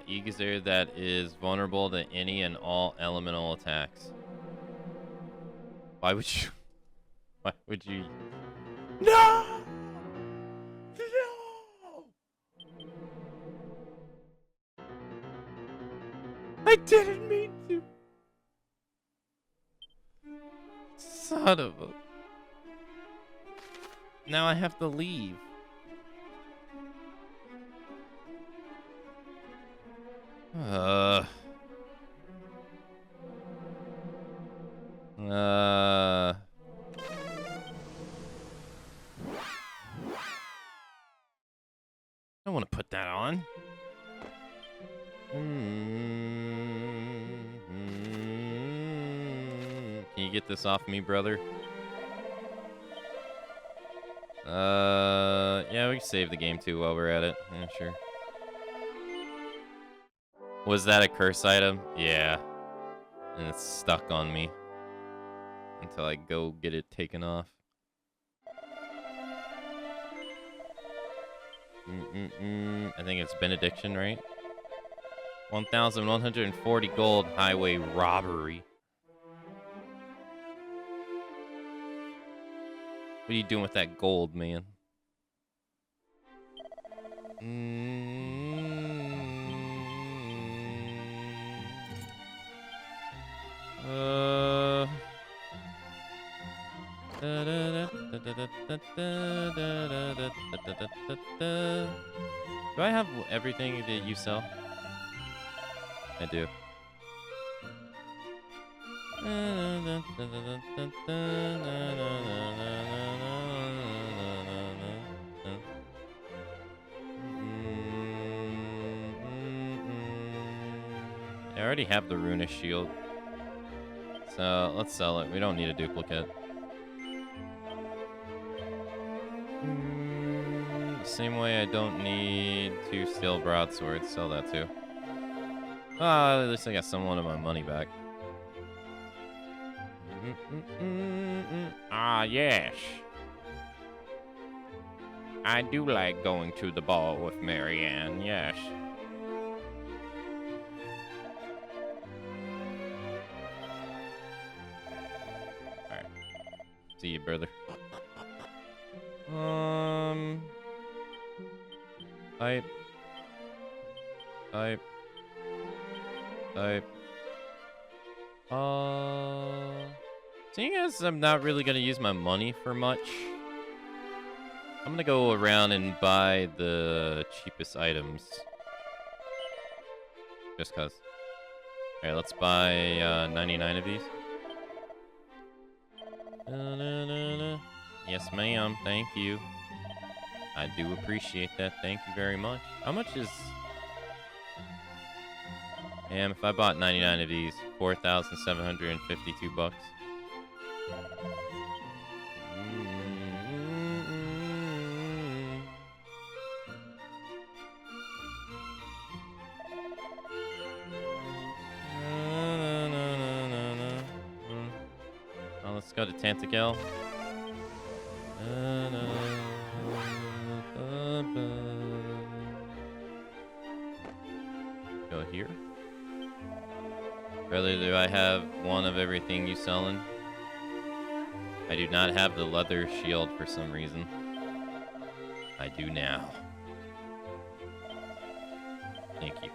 Eager that is vulnerable to any and all elemental attacks. Why would you? Why would you? No! No! I didn't mean to. Son of a... Now I have to leave. I want to put that on. Can you get this off me, brother? Yeah, we can save the game too while we're at it. Yeah, sure. Was that a curse item? Yeah. And it's stuck on me until I go get it taken off. I think it's Benediction, right? 1,140 gold highway robbery. What are you doing with that gold, man? Do I have everything that you sell? I do. I already have the Runish shield. So let's sell it. We don't need a duplicate. The same way I don't need 2 steel broadswords. Sell that too. At least I got somewhat of my money back. Ah, yes. I do like going to the ball with Marianne, yes. Alright. See you, brother. Type. Seeing as I'm not really gonna use my money for much, I'm gonna go around and buy the cheapest items. Just cause. Alright, let's buy 99 of these. Yes, ma'am. Thank you. I do appreciate that. Thank you very much. How much is... Damn, if I bought 99 of these, 4,752 bucks. Let's go to Tantakel. Go here. Brother, do I have one of everything you selling? I do not have the leather shield for some reason. I do now. Thank you.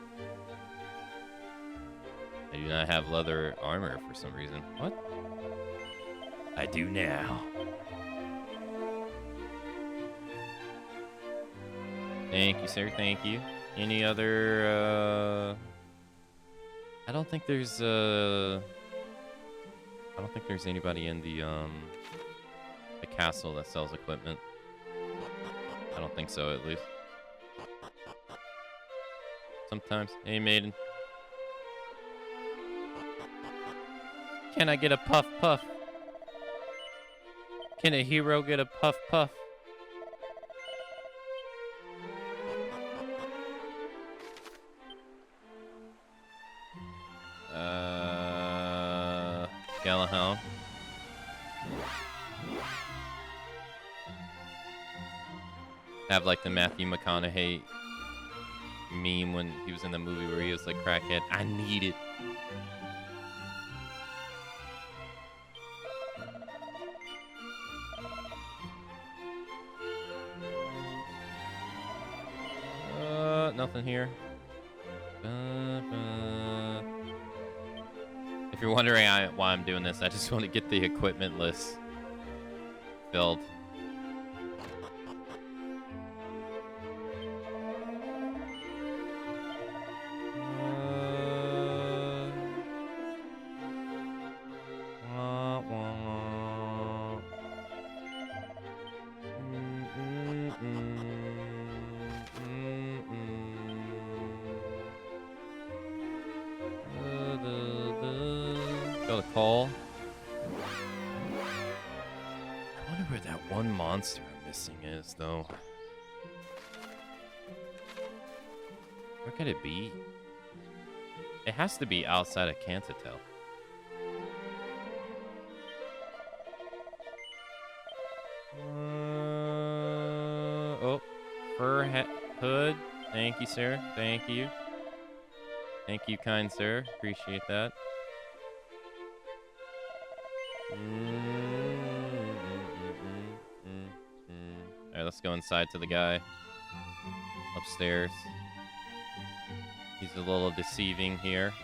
I do not have leather armor for some reason. What? I do now. Thank you, sir. Thank you. Any other, I don't think there's, I don't think there's anybody in the castle that sells equipment. I don't think so, at least. Sometimes. Hey, maiden. Can I get a puff puff? Can a hero get a puff puff? Galahad. Have like the Matthew McConaughey meme when he was in the movie where he was like crackhead. I need it. Nothing here. If you're wondering why I'm doing this, I just want to get the equipment list filled. Got a call. I wonder where that one monster I'm missing is, though. Where could it be? It has to be outside of Cantatel. Oh, fur hood. Thank you, sir. Thank you. Thank you, kind sir. Appreciate that. Alright, let's go inside to the guy upstairs. He's a little deceiving here.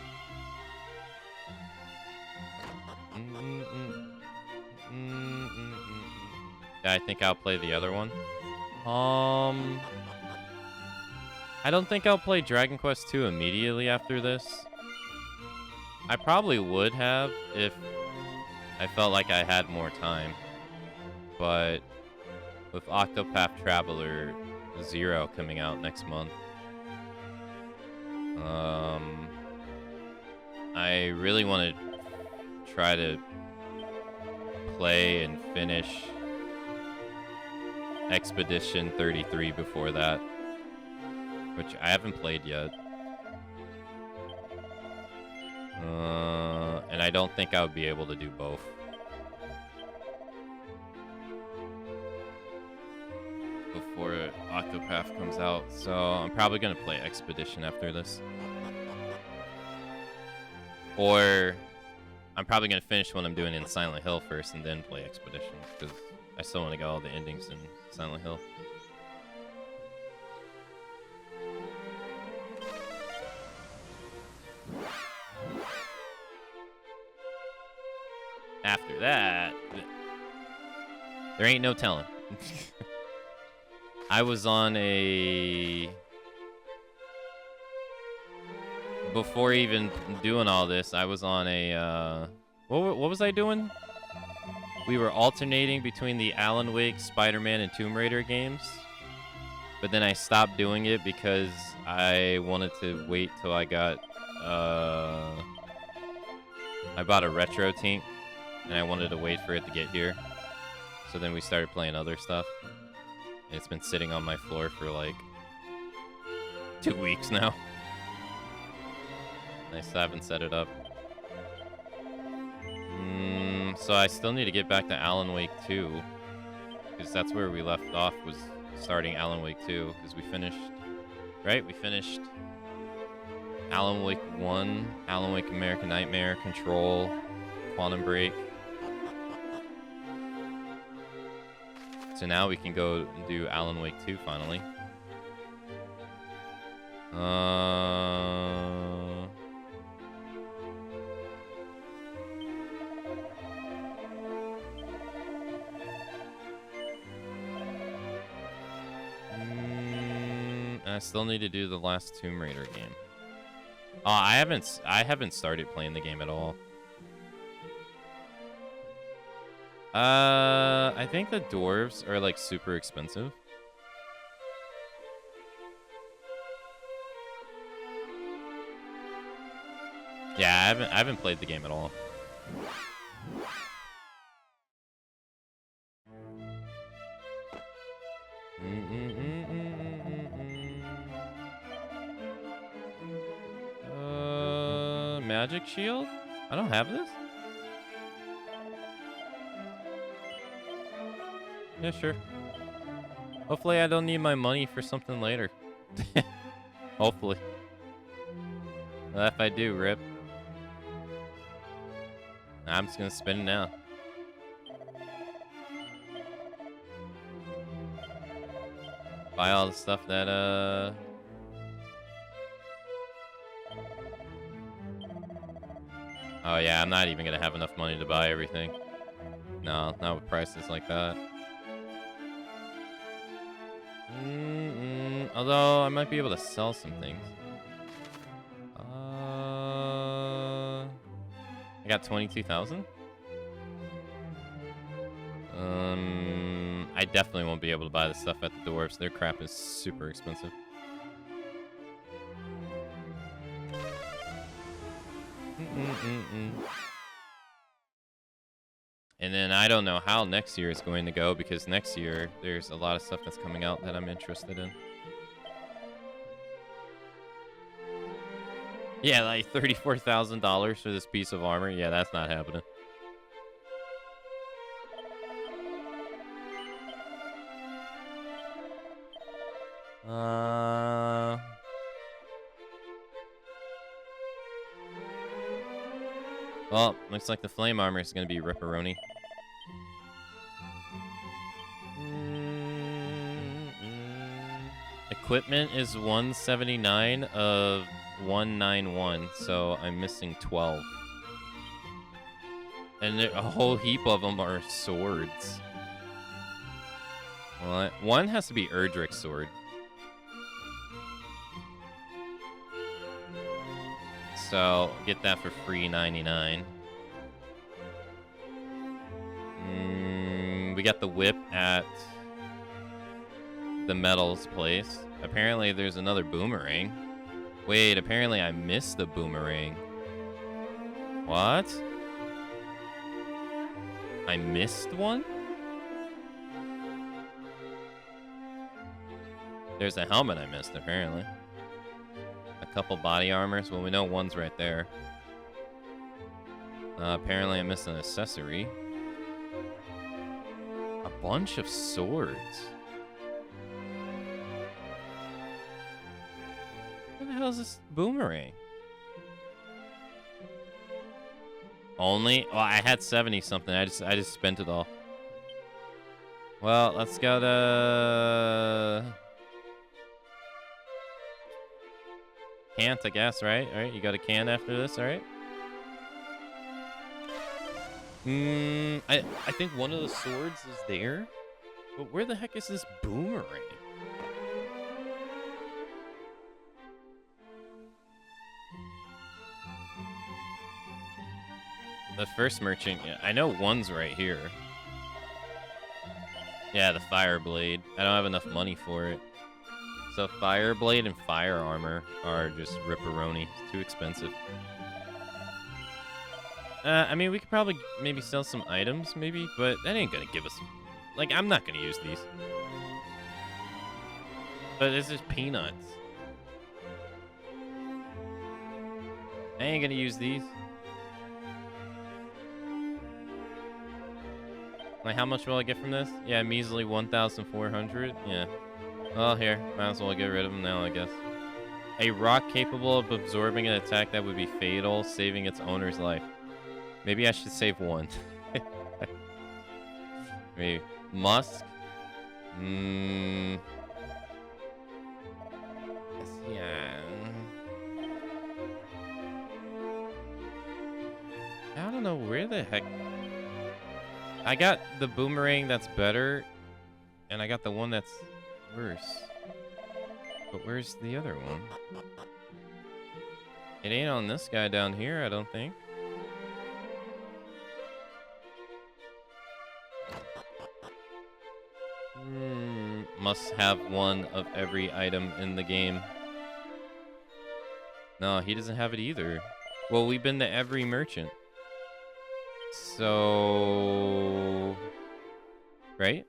Yeah, I think I'll play the other one. I don't think I'll play Dragon Quest 2 immediately after this. I probably would have if I felt like I had more time. But with Octopath Traveler 0 coming out next month, I really want to try to play and finish Expedition 33 before that, which I haven't played yet. And I don't think I would be able to do both. Before Octopath comes out, so I'm probably gonna play Expedition after this. Or I'm probably gonna finish what I'm doing in Silent Hill first and then play Expedition, because I still want to get all the endings in Silent Hill. After that, there ain't no telling. I was on a... Before even doing all this, I was on a... What was I doing? We were alternating between the Alan Wake, Spider-Man, and Tomb Raider games. But then I stopped doing it because I wanted to wait till I got... I bought a Retro Tink, and I wanted to wait for it to get here. So then we started playing other stuff. And it's been sitting on my floor for like 2 weeks now. I still haven't set it up. So I still need to get back to Alan Wake 2. Because that's where we left off, was starting Alan Wake 2. Because we finished... Right? We finished Alan Wake 1, Alan Wake American Nightmare, Control, Quantum Break. So now we can go and do Alan Wake 2 finally. I still need to do the last Tomb Raider game. I haven't started playing the game at all. I think the dwarves are like super expensive. Yeah, I haven't played the game at all. Magic Shield? I don't have this? Yeah, sure. Hopefully I don't need my money for something later. Hopefully. Well, if I do, rip. I'm just gonna spend it now. Buy all the stuff that, Oh yeah, I'm not even gonna have enough money to buy everything. No, not with prices like that. Although, I might be able to sell some things. I got 22,000? I definitely won't be able to buy the stuff at the dwarves. Their crap is super expensive. And then I don't know how next year is going to go, because next year there's a lot of stuff that's coming out that I'm interested in. Yeah, like $34,000 for this piece of armor. Yeah, that's not happening. Well, looks like the flame armor is going to be ripperoni. Equipment is 179 of 191, so I'm missing 12. And a whole heap of them are swords. Well, one has to be Erdrick's sword. So, get that for free 99. We got the whip at the metals place. Apparently, there's another boomerang. Wait, apparently I missed the boomerang. What? I missed one? There's a helmet I missed, apparently. A couple body armors. Well, we know one's right there. Apparently I missed an accessory. A bunch of swords. Where the hell is this boomerang? Only? Well, I had 70 something. I just spent it all. Well, let's go to Can't, I guess, right? All right, you got a can after this, all right? I think one of the swords is there, but where the heck is this boomerang? The first merchant, yeah, I know one's right here. Yeah, the fire blade. I don't have enough money for it. So fire blade and fire armor are just ripperoni. It's too expensive. I mean, we could probably maybe sell some items, maybe, but that ain't gonna give us... Like, I'm not gonna use these. But it's just peanuts. I ain't gonna use these. Like, how much will I get from this? Yeah, measly 1,400. Yeah. Well, here. Might as well get rid of them now, I guess. A rock capable of absorbing an attack that would be fatal, saving its owner's life. Maybe I should save one. Maybe. Musk? Yeah. I don't know where the heck... I got the boomerang that's better, and I got the one that's worse. But where's the other one? It ain't on this guy down here, I don't think. Must have one of every item in the game. No, he doesn't have it either. Well, we've been to every merchant. So... Right?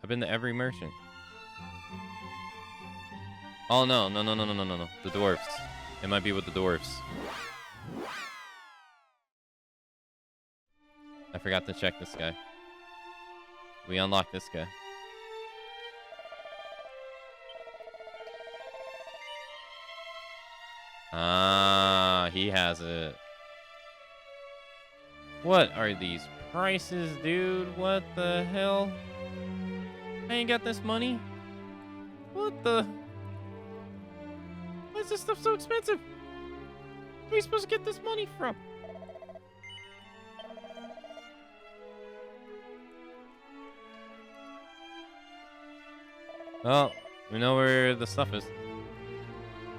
I've been to every merchant. Oh, no. The dwarves. It might be with the dwarves. I forgot to check this guy. We unlocked this guy. Ah, he has it. What are these prices, dude? What the hell? I ain't got this money. What the? Why is this stuff so expensive? Where are we supposed to get this money from? Well, we know where the stuff is.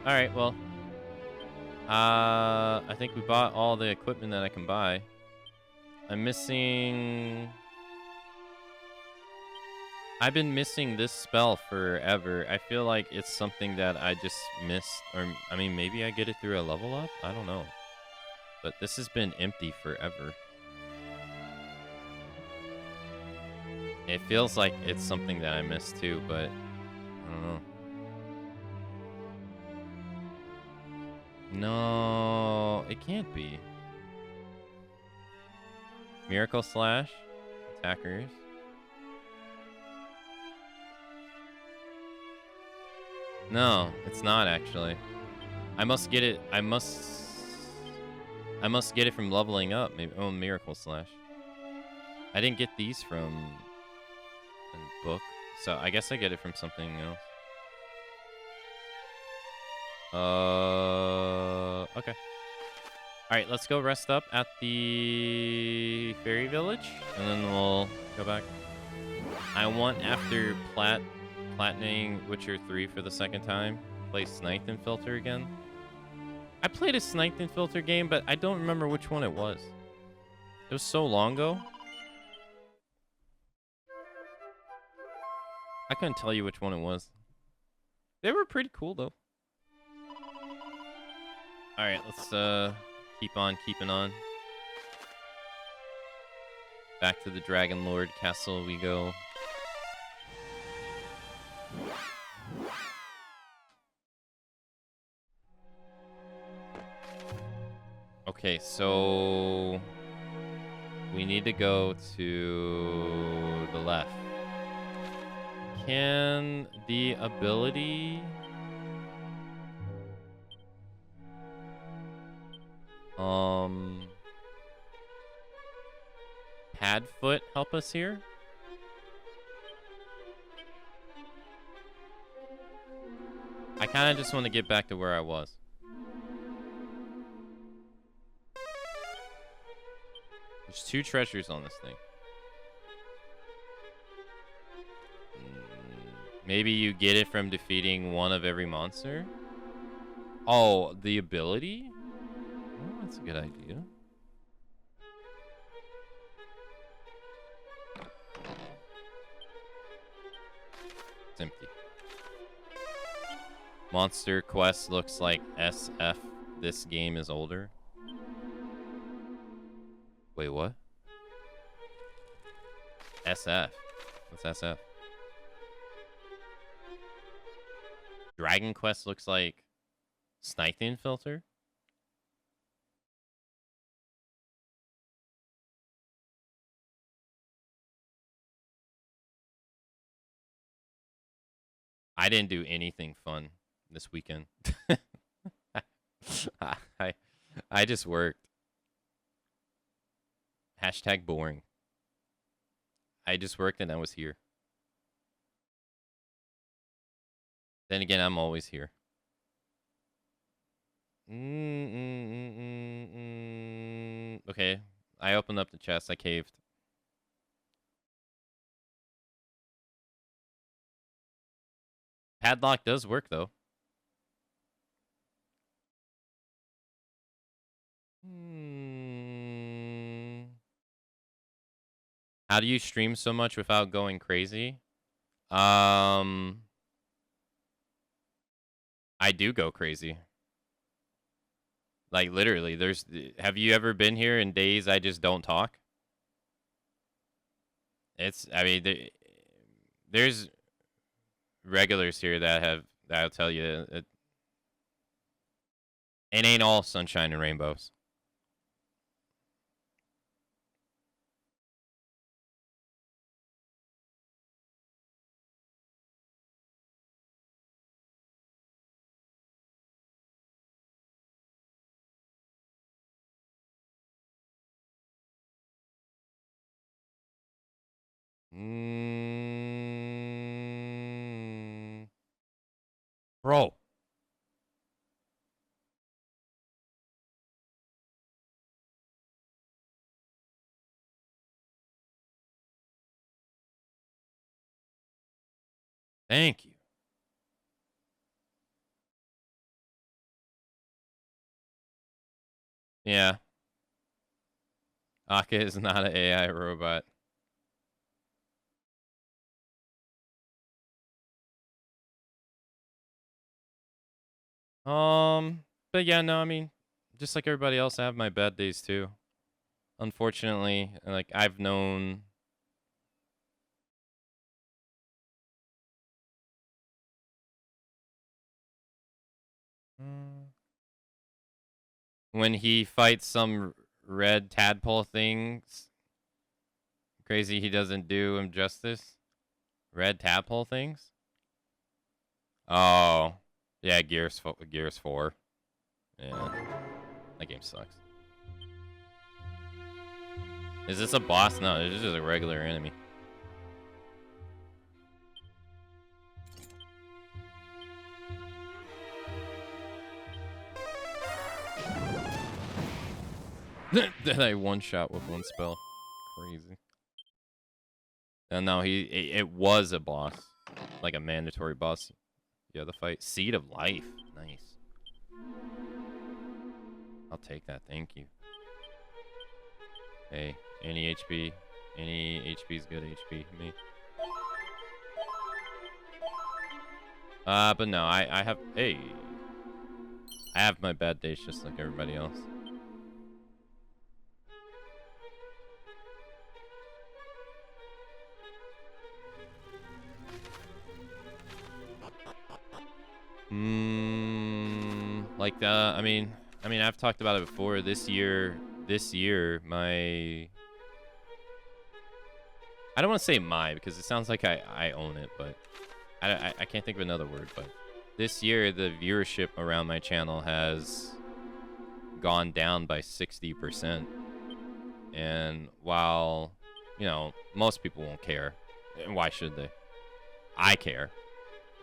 Alright, well. I think we bought all the equipment that I can buy. I'm missing... I've been missing this spell forever. I feel like it's something that I just missed. Or, I mean, maybe I get it through a level up? I don't know. But this has been empty forever. It feels like it's something that I missed too, but I don't know. No, it can't be. Miracle Slash. Attackers. No, it's not actually. I must get it. I must get it from leveling up. Maybe. Oh, Miracle Slash. I didn't get these from a book, so I guess I get it from something else. Okay. All right, let's go rest up at the fairy village, and then we'll go back. I want, after platining Witcher 3 for the second time, play Sniped and Filter again. I played a Sniped and Filter game, but I don't remember which one it was. It was so long ago. I couldn't tell you which one it was. They were pretty cool, though. All right, let's keep on keeping on. Back to the Dragon Lord Castle we go. Okay, so we need to go to the left. Can the ability Padfoot help us here? I kind of just want to get back to where I was. There's 2 treasures on this thing. Maybe you get it from defeating one of every monster? Oh, the ability? Oh, that's a good idea. It's empty. Monster Quest looks like SF. This game is older. Wait, what? SF. What's SF? Dragon Quest looks like Sniped and Filter. I didn't do anything fun this weekend. I just worked. Hashtag boring. I just worked and I was here. Then again, I'm always here. Okay, I opened up the chest. I caved. Padlock does work, though. How do you stream so much without going crazy? I do go crazy. Like, literally, have you ever been here in days I just don't talk? I mean, there's regulars here that'll tell you it ain't all sunshine and rainbows. Bro. Thank you. Yeah. Aka is not an AI robot. But yeah, no, I mean, just like everybody else, I have my bad days too. Unfortunately, like I've known When he fights some red tadpole things. Crazy he doesn't do him justice. Red tadpole things? Oh. Yeah, Gears 4. Yeah. That game sucks. Is this a boss? No, it's just a regular enemy. That I one shot with one spell. Crazy. And no, it was a boss. Like a mandatory boss. Yeah, the fight. Seed of Life. Nice. I'll take that. Thank you. Hey, any HP. Any HP is good HP for me. But no, I have... Hey. I have my bad days just like everybody else. Like, I mean, I've talked about it before. This year, my... I don't want to say my, because it sounds like I own it, but I can't think of another word, but this year, the viewership around my channel has gone down by 60%. And while, you know, most people won't care, and why should they? I care,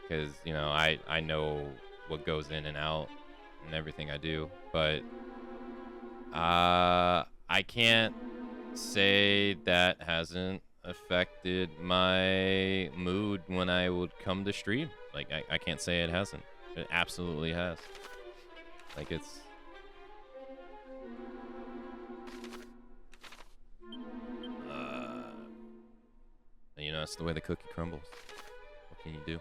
because, you know, I know what goes in and out and everything I do, but I can't say that hasn't affected my mood when I would come to stream. Like, I can't say it hasn't. It absolutely has. Like, it's... you know, it's the way the cookie crumbles. What can you do?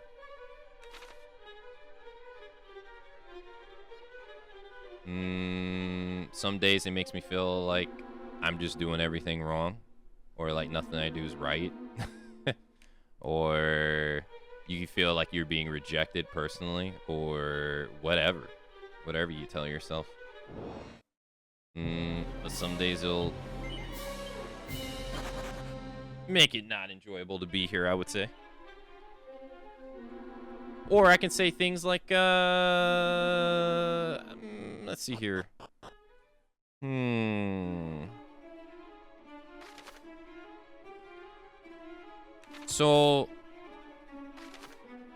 Some days it makes me feel like I'm just doing everything wrong, or like nothing I do is right, or you feel like you're being rejected personally, or whatever you tell yourself. But some days it'll make it not enjoyable to be here, I would say. Or I can say things like, let's see here. So,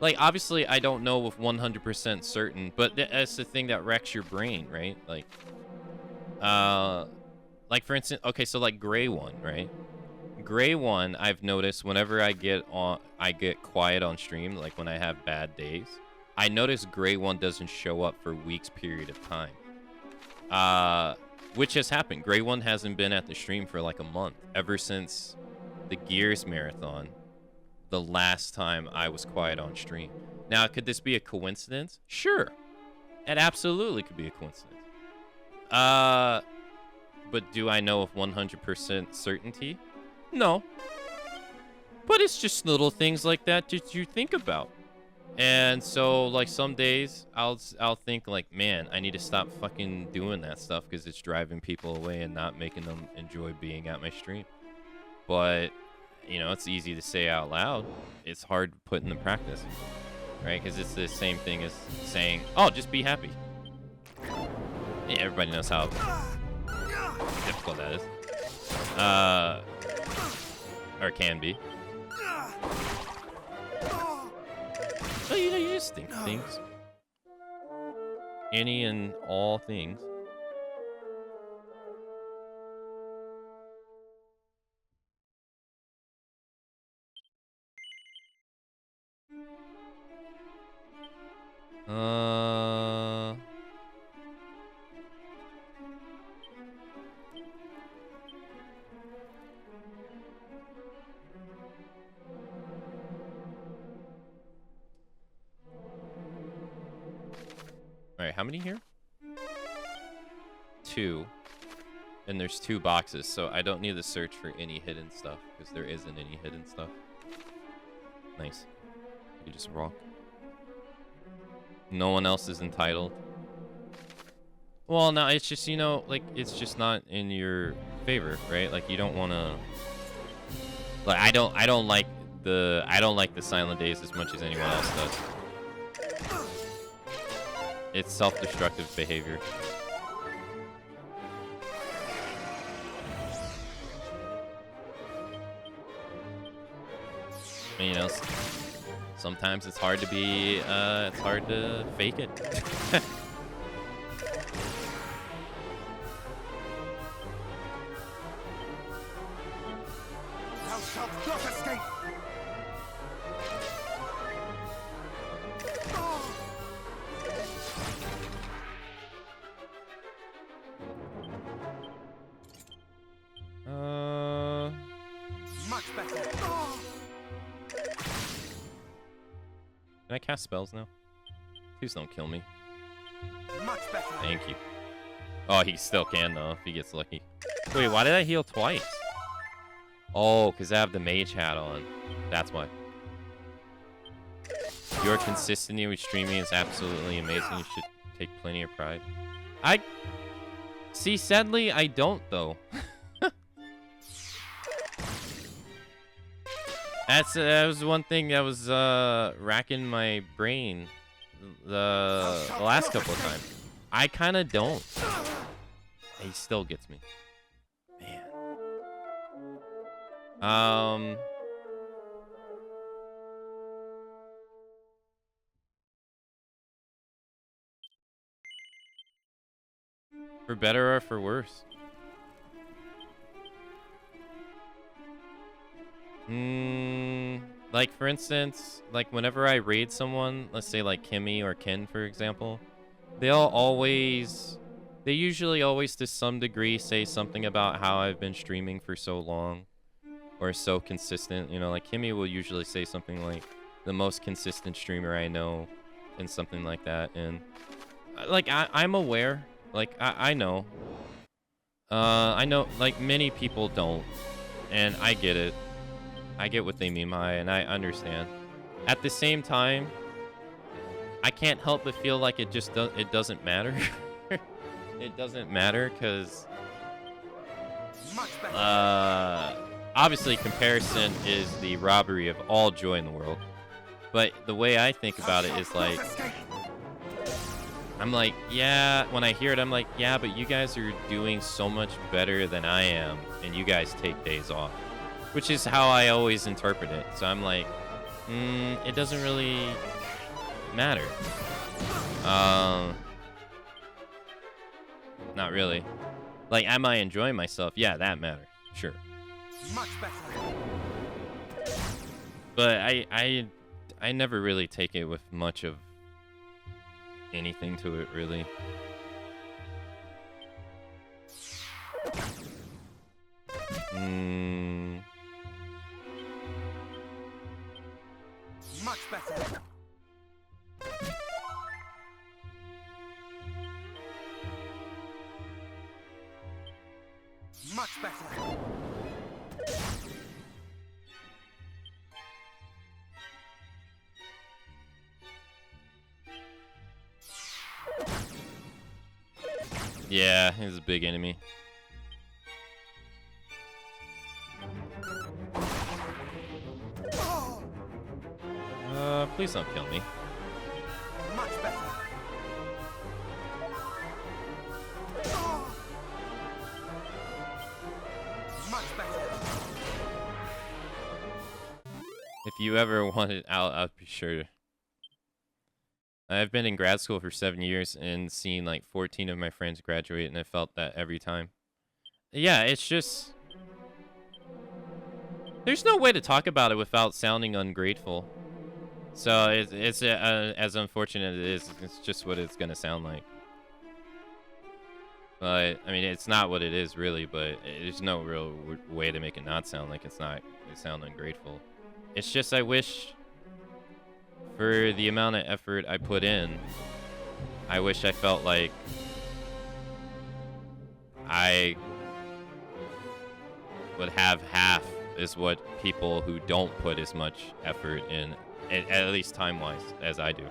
like, obviously I don't know with 100% certain, but that's the thing that wrecks your brain, right? Like for instance, okay, so like Gray One, right? Gray One, I've noticed whenever I get quiet on stream, like when I have bad days, I notice Gray One doesn't show up for weeks period of time. Which has happened. Gray One hasn't been at the stream for like a month, ever since the Gears marathon, the last time I was quiet on stream. Now, could this be a coincidence? Sure. It absolutely could be a coincidence. But do I know with 100% certainty? No. But it's just little things like that that you think about. And so, like, some days I'll think like, man, I need to stop fucking doing that stuff because it's driving people away and not making them enjoy being at my stream. But, you know, it's easy to say out loud. It's hard to put into practice, right? Because it's the same thing as saying, oh, just be happy. Yeah, everybody knows how difficult that is. Or can be. So, you know, you just think things. Any and all things. Alright, how many here? 2. And there's 2 boxes, so I don't need to search for any hidden stuff, because there isn't any hidden stuff. Nice. You just rock. No one else is entitled. Well, no, it's just, you know, like, it's just not in your favor, right? Like, you don't want to, like, I don't like the silent days as much as anyone else does. It's self-destructive behavior. And, you know, sometimes it's hard to be, it's hard to fake it. Thou shalt not escape! Much better. Can I cast spells now? Please don't kill me. Much better. Thank you. Oh, he still can, though, if he gets lucky. Wait, why did I heal twice? Oh, because I have the mage hat on. That's why. Your consistency with streaming is absolutely amazing. You should take plenty of pride. See, sadly, I don't, though. That was one thing that was racking my brain the last couple of times. I kind of don't. He still gets me. Man. For better or for worse? Like, for instance, like, whenever I raid someone, let's say, like, Kimmy or Ken, for example, they usually always, to some degree, say something about how I've been streaming for so long, or so consistent. You know, like, Kimmy will usually say something like, the most consistent streamer I know, and something like that, and, like, I'm aware, like, I know. I know, like, many people don't, and I get it. I get what they mean by it, and I understand. At the same time, I can't help but feel like it doesn't matter. It doesn't matter because obviously comparison is the robbery of all joy in the world. But the way I think about it is like, I'm like, yeah, when I hear it, I'm like, yeah, but you guys are doing so much better than I am, and you guys take days off. Which is how I always interpret it. So I'm like, it doesn't really matter. Not really. Like, am I enjoying myself? Yeah, that matters. Sure. Much better. But I never really take it with much of anything to it, really. Much better. Much better. Yeah, he's a big enemy. Please don't kill me. Much better. Much better. If you ever want it, I'll be sure. I've been in grad school for 7 years and seen like 14 of my friends graduate, and I felt that every time. Yeah, it's just, there's no way to talk about it without sounding ungrateful. So it's as unfortunate as it is, it's just what it's gonna sound like. But I mean, it's not what it is really. But there's no real way to make it not sound like it sound ungrateful. It's just I wish, for the amount of effort I put in, I wish I felt like I would have half is what people who don't put as much effort in, at least time-wise, as I do.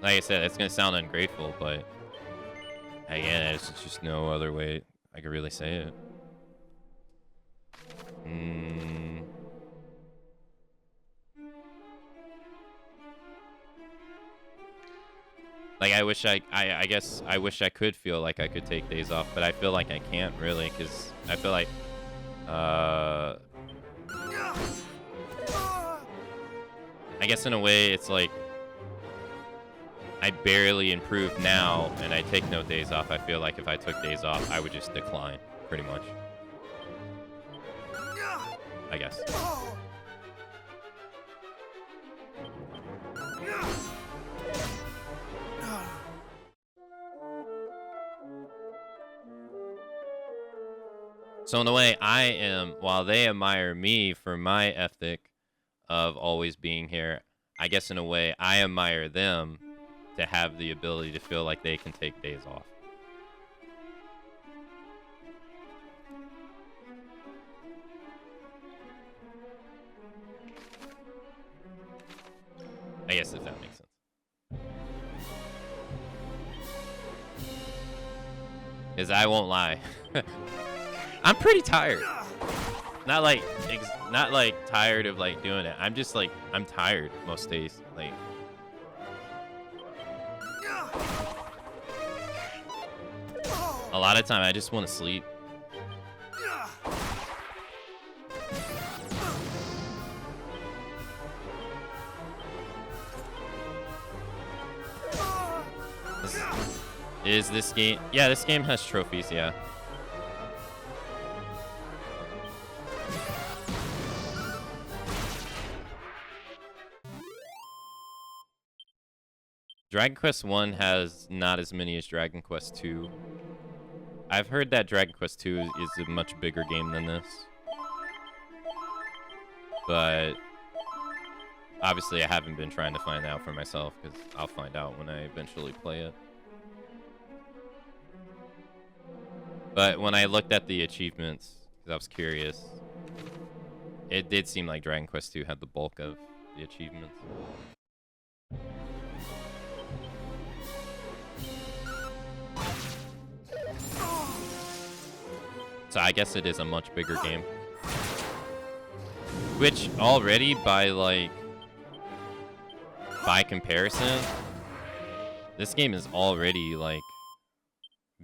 Like I said, it's gonna sound ungrateful, but again, it's just no other way I could really say it. Like I guess I wish I could feel like I could take days off, but I feel like I can't really, because I feel like I guess in a way it's like I barely improve now and I take no days off. I feel like if I took days off, I would just decline, pretty much. I guess. So in a way, while they admire me for my ethic of always being here, I guess in a way, I admire them to have the ability to feel like they can take days off. I guess if that makes sense. Because I won't lie. I'm pretty tired. Not like tired of like doing it. I'm just like, I'm tired most days. Like, a lot of time I just want to sleep. Is this game? Yeah, this game has trophies, yeah. Dragon Quest 1 has not as many as Dragon Quest 2. I've heard that Dragon Quest 2 is a much bigger game than this. But obviously I haven't been trying to find out for myself, because I'll find out when I eventually play it. But when I looked at the achievements, because I was curious, it did seem like Dragon Quest 2 had the bulk of the achievements. So I guess it is a much bigger game. Which already by comparison, this game is already like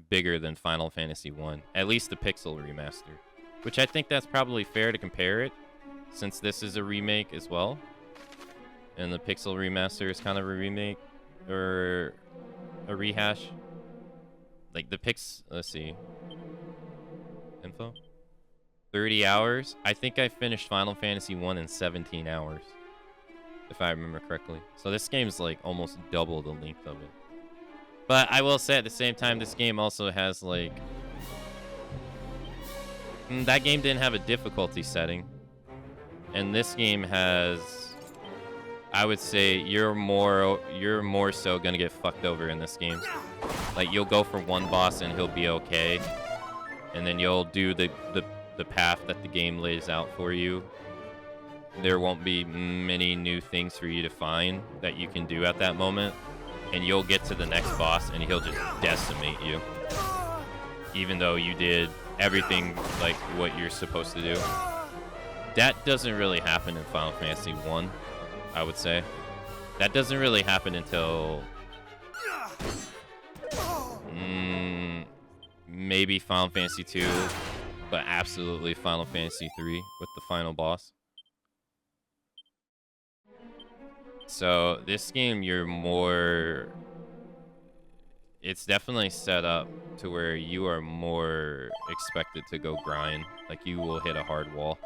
bigger than Final Fantasy 1, at least the Pixel remaster, which I think that's probably fair to compare it, since this is a remake as well, and the Pixel remaster is kind of a remake or a rehash. Like the let's see, info, 30 hours. I think I finished Final Fantasy 1 in 17 hours, if I remember correctly. So this game's like almost double the length of it. But I will say at the same time, this game also has like... that game didn't have a difficulty setting. And this game has... I would say you're more so gonna get fucked over in this game. Like, you'll go for one boss and he'll be okay. And then you'll do the path that the game lays out for you. There won't be many new things for you to find that you can do at that moment. And you'll get to the next boss and he'll just decimate you. Even though you did everything like what you're supposed to do. That doesn't really happen in Final Fantasy 1, I would say. That doesn't really happen until... maybe Final Fantasy 2, but absolutely Final Fantasy 3 with the final boss. So this game, it's definitely set up to where you are more expected to go grind. Like, you will hit a hard wall.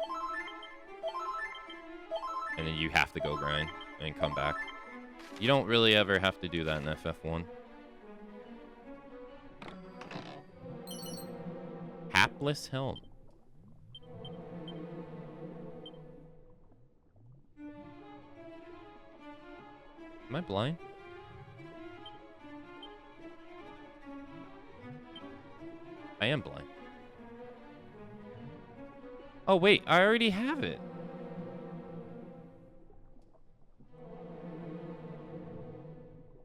And then you have to go grind and come back. You don't really ever have to do that in FF1. Hapless Helm. Am I blind? I am blind. Oh, wait. I already have it.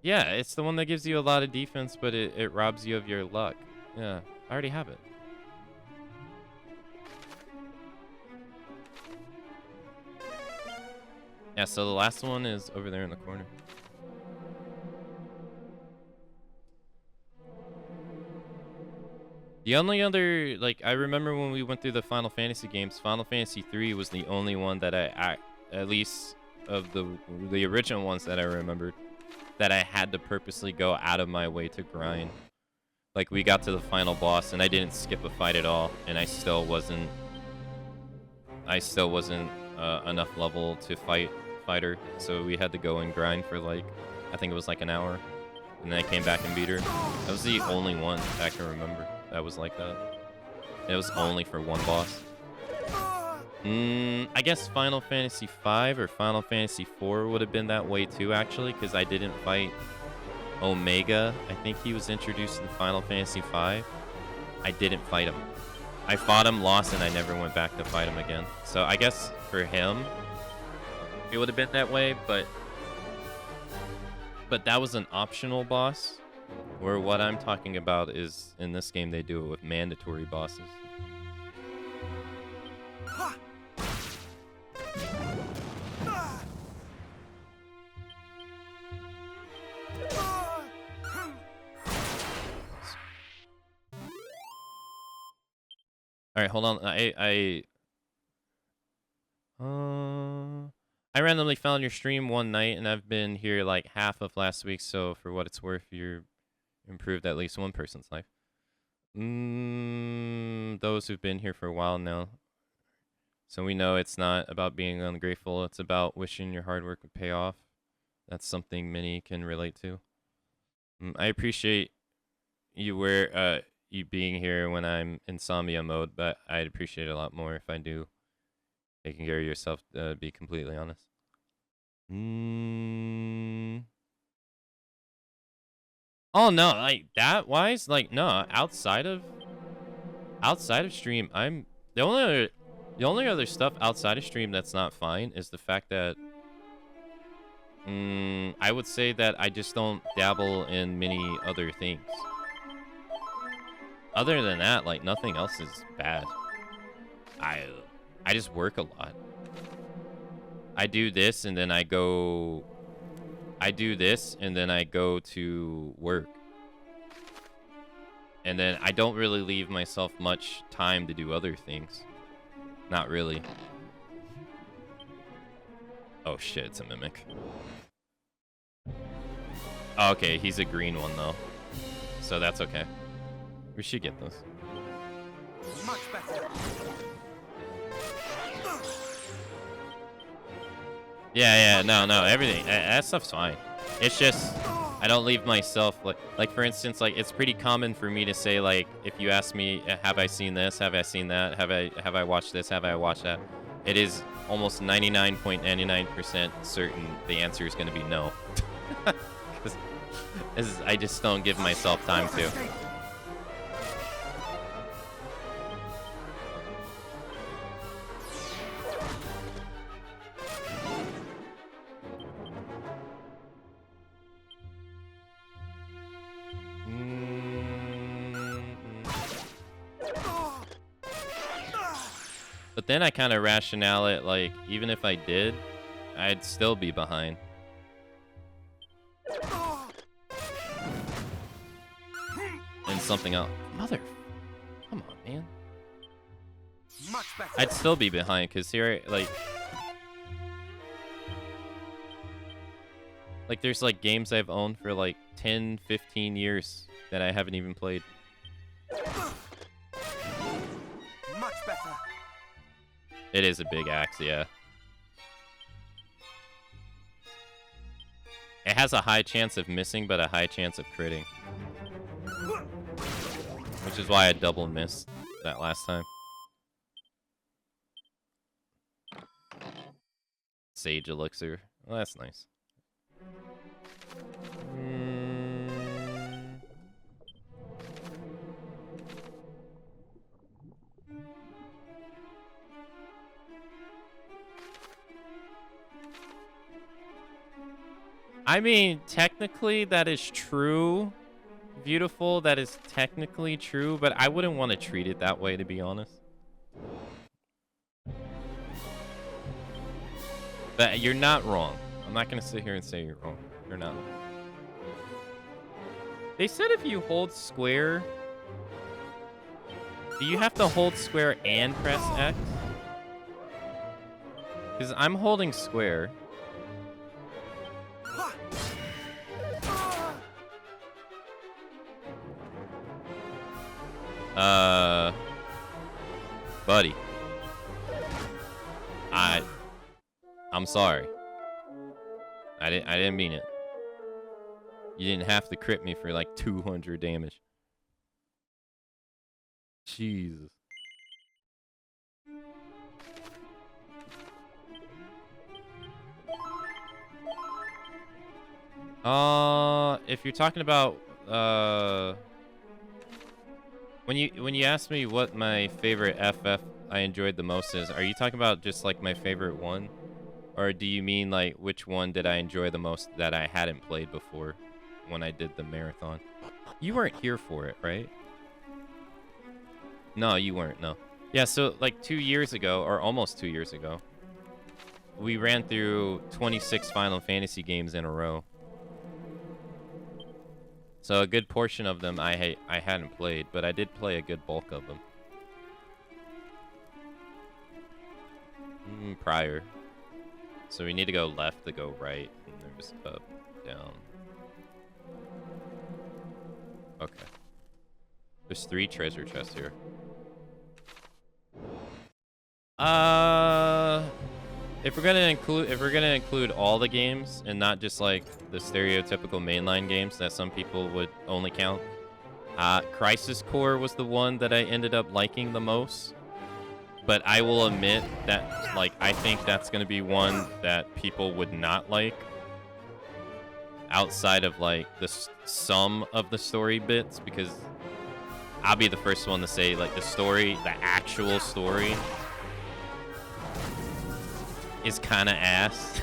Yeah, it's the one that gives you a lot of defense, but it robs you of your luck. Yeah, I already have it. Yeah, so the last one is over there in the corner. The only other, like, I remember when we went through the Final Fantasy games, Final Fantasy 3 was the only one that at least of the original ones that I remembered, that I had to purposely go out of my way to grind. Like, we got to the final boss, and I didn't skip a fight at all, and I still wasn't enough level to fight her, so we had to go and grind for, like, I think it was like an hour, and then I came back and beat her. That was the only one I can remember that was like that. It was only for one boss. I guess Final Fantasy V or Final Fantasy IV would have been that way too, actually, because I didn't fight Omega. I think he was introduced in Final Fantasy V. I didn't fight him. I fought him, lost, and I never went back to fight him again. So I guess for him, it would have been that way, but that was an optional boss. Where what I'm talking about is, in this game, they do it with mandatory bosses. All right, hold on. I randomly found your stream one night, and I've been here like half of last week. So for what it's worth, you're improved at least one person's life. Those who've been here for a while now. So we know it's not about being ungrateful. It's about wishing your hard work would pay off. That's something many can relate to. I appreciate you being here when I'm insomnia mode, but I'd appreciate it a lot more if I do taking care of yourself, to be completely honest. Oh no, like that wise, like no, outside of stream, I'm the only other stuff outside of stream that's not fine is the fact that I would say that I just don't dabble in many other things. Other than that, like nothing else is bad. I just work a lot. I do this and then I go to work. And then I don't really leave myself much time to do other things. Not really. Oh shit, it's a mimic. Oh, okay, he's a green one though. So that's okay. We should get those. Much better. Yeah, no, everything. That stuff's fine. It's just I don't leave myself like for instance, like it's pretty common for me to say, like, if you ask me, have I seen this? Have I seen that? Have I watched this? Have I watched that? It is almost 99.99% certain the answer is going to be no. Because I just don't give myself time to. But then I kind of rationale it, like, even if I did, I'd still be behind. And something else. Mother... Come on, man. Much better. I'd still be behind, because here, like... Like, there's, like, games I've owned for, like, 10, 15 years that I haven't even played. Much better. It is a big axe, yeah. It has a high chance of missing, but a high chance of critting. Which is why I double missed that last time. Sage elixir. Well, that's nice. I mean, technically that is true. Beautiful, that is technically true, but I wouldn't want to treat it that way, to be honest. But you're not wrong. I'm not gonna sit here and say you're wrong. You're not. They said if you hold square, do you have to hold square and press X? Because I'm holding square. Buddy. I'm sorry. I didn't mean it. You didn't have to crit me for like 200 damage. Jesus. If you're talking about when you asked me what my favorite FF I enjoyed the most is, are you talking about just like my favorite one? Or do you mean like which one did I enjoy the most that I hadn't played before when I did the marathon? You weren't here for it, right? No, you weren't, no. Yeah, so like 2 years ago, or almost 2 years ago, we ran through 26 Final Fantasy games in a row. So a good portion of them I hadn't played, but I did play a good bulk of them. Prior. So we need to go left to go right, and there's up, down. Okay. There's 3 treasure chests here. If we're gonna include all the games and not just like the stereotypical mainline games that some people would only count, Crisis Core was the one that I ended up liking the most. But I will admit that, like, I think that's gonna be one that people would not like. Outside of like some of the story bits, because I'll be the first one to say, like, the actual story is kind of ass.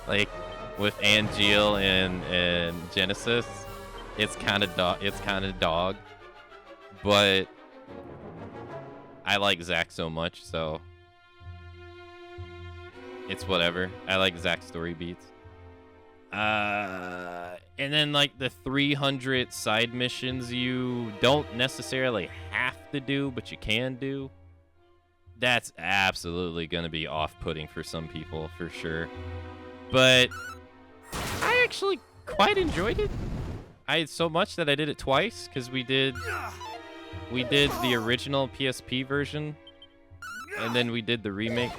like with Angeal and Genesis, it's kind of dog. But I like Zack so much, so it's whatever. I like Zack's story beats. And then like the 300 side missions you don't necessarily have to do, but you can do. That's absolutely going to be off-putting for some people, for sure. But I actually quite enjoyed it. I had so much that I did it twice, because we did the original PSP version, and then we did the remake.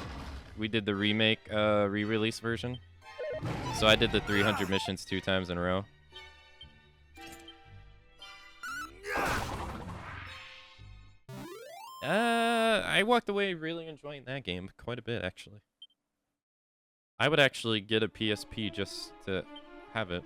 We did the remake re-release version. So I did the 300 missions 2 times in a row. I walked away really enjoying that game quite a bit, actually. I would actually get a PSP just to have it.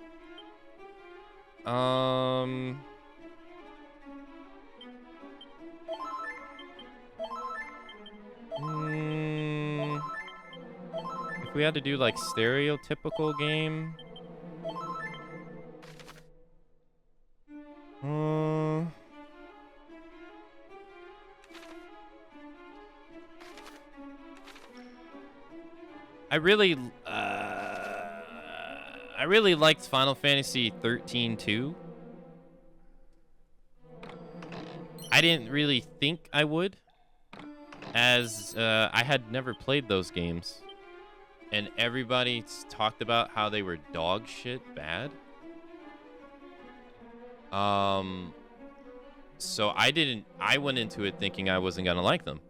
If we had to do like stereotypical game, I really liked Final Fantasy 13 too. I didn't really think I would, as I had never played those games, and everybody talked about how they were dog shit bad. So I went into it thinking I wasn't gonna like them.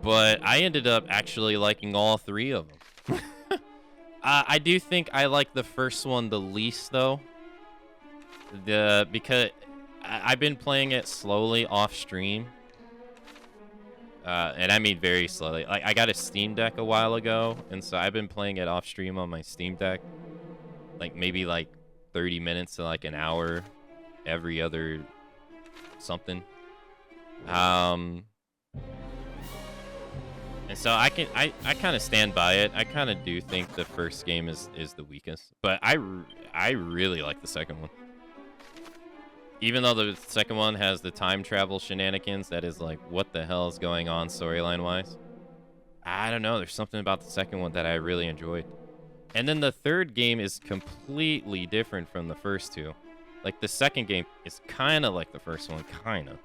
But I ended up actually liking all 3 of them. I do think I like the first one the least, though. Because I've been playing it slowly off stream. And I mean very slowly. Like, I got a Steam Deck a while ago, and so I've been playing it off stream on my Steam Deck. Like, maybe like 30 minutes to like an hour every other And so I kind of stand by it. I kind of do think the first game is the weakest, but I really like the second one. Even though the second one has the time travel shenanigans, that is like, what the hell is going on storyline wise? I don't know. There's something about the second one that I really enjoyed. And then the third game is completely different from the first two. Like, the second game is kind of like the first one, kind of.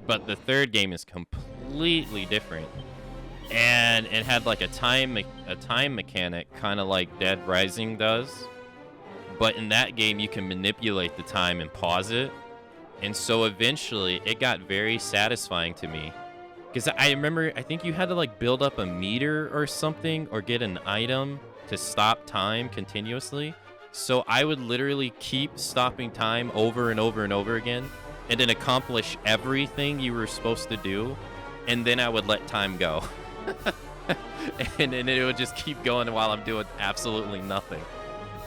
But the third game is completely different. And it had like a time mechanic, kind of like Dead Rising does. But in that game, you can manipulate the time and pause it. And so eventually, it got very satisfying to me. Because I remember, I think you had to like build up a meter or something, or get an item to stop time continuously. So I would literally keep stopping time over and over and over again, and then accomplish everything you were supposed to do, and then I would let time go. And then it would just keep going while I'm doing absolutely nothing.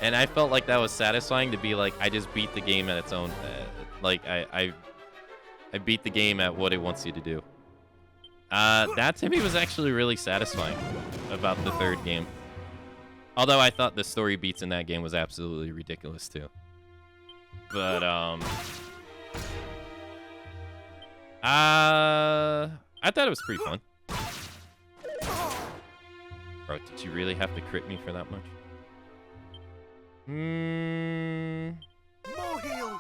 And I felt like that was satisfying to be like, I just beat the game at its own, I beat the game at what it wants you to do. That to me was actually really satisfying about the third game. Although I thought the story beats in that game was absolutely ridiculous too. But I thought it was pretty fun. Bro, did you really have to crit me for that much? More heal.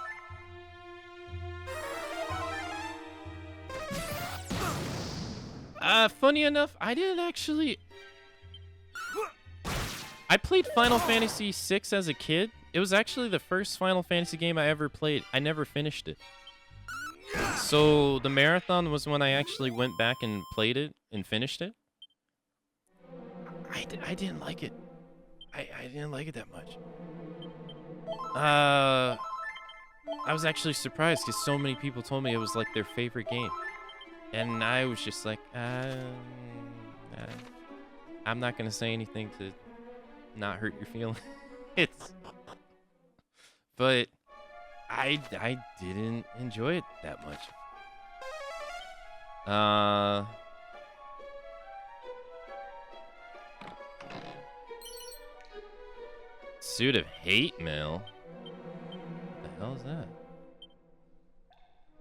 Funny enough, I didn't actually... I played Final Fantasy VI as a kid. It was actually the first Final Fantasy game I ever played. I never finished it. So the marathon was when I actually went back and played it and finished it. I didn't like it. I didn't like it that much. I was actually surprised because so many people told me it was like their favorite game. And I was just like, I'm not going to say anything to not hurt your feelings. But I didn't enjoy it that much. Suit of Hate Mail? What the hell is that?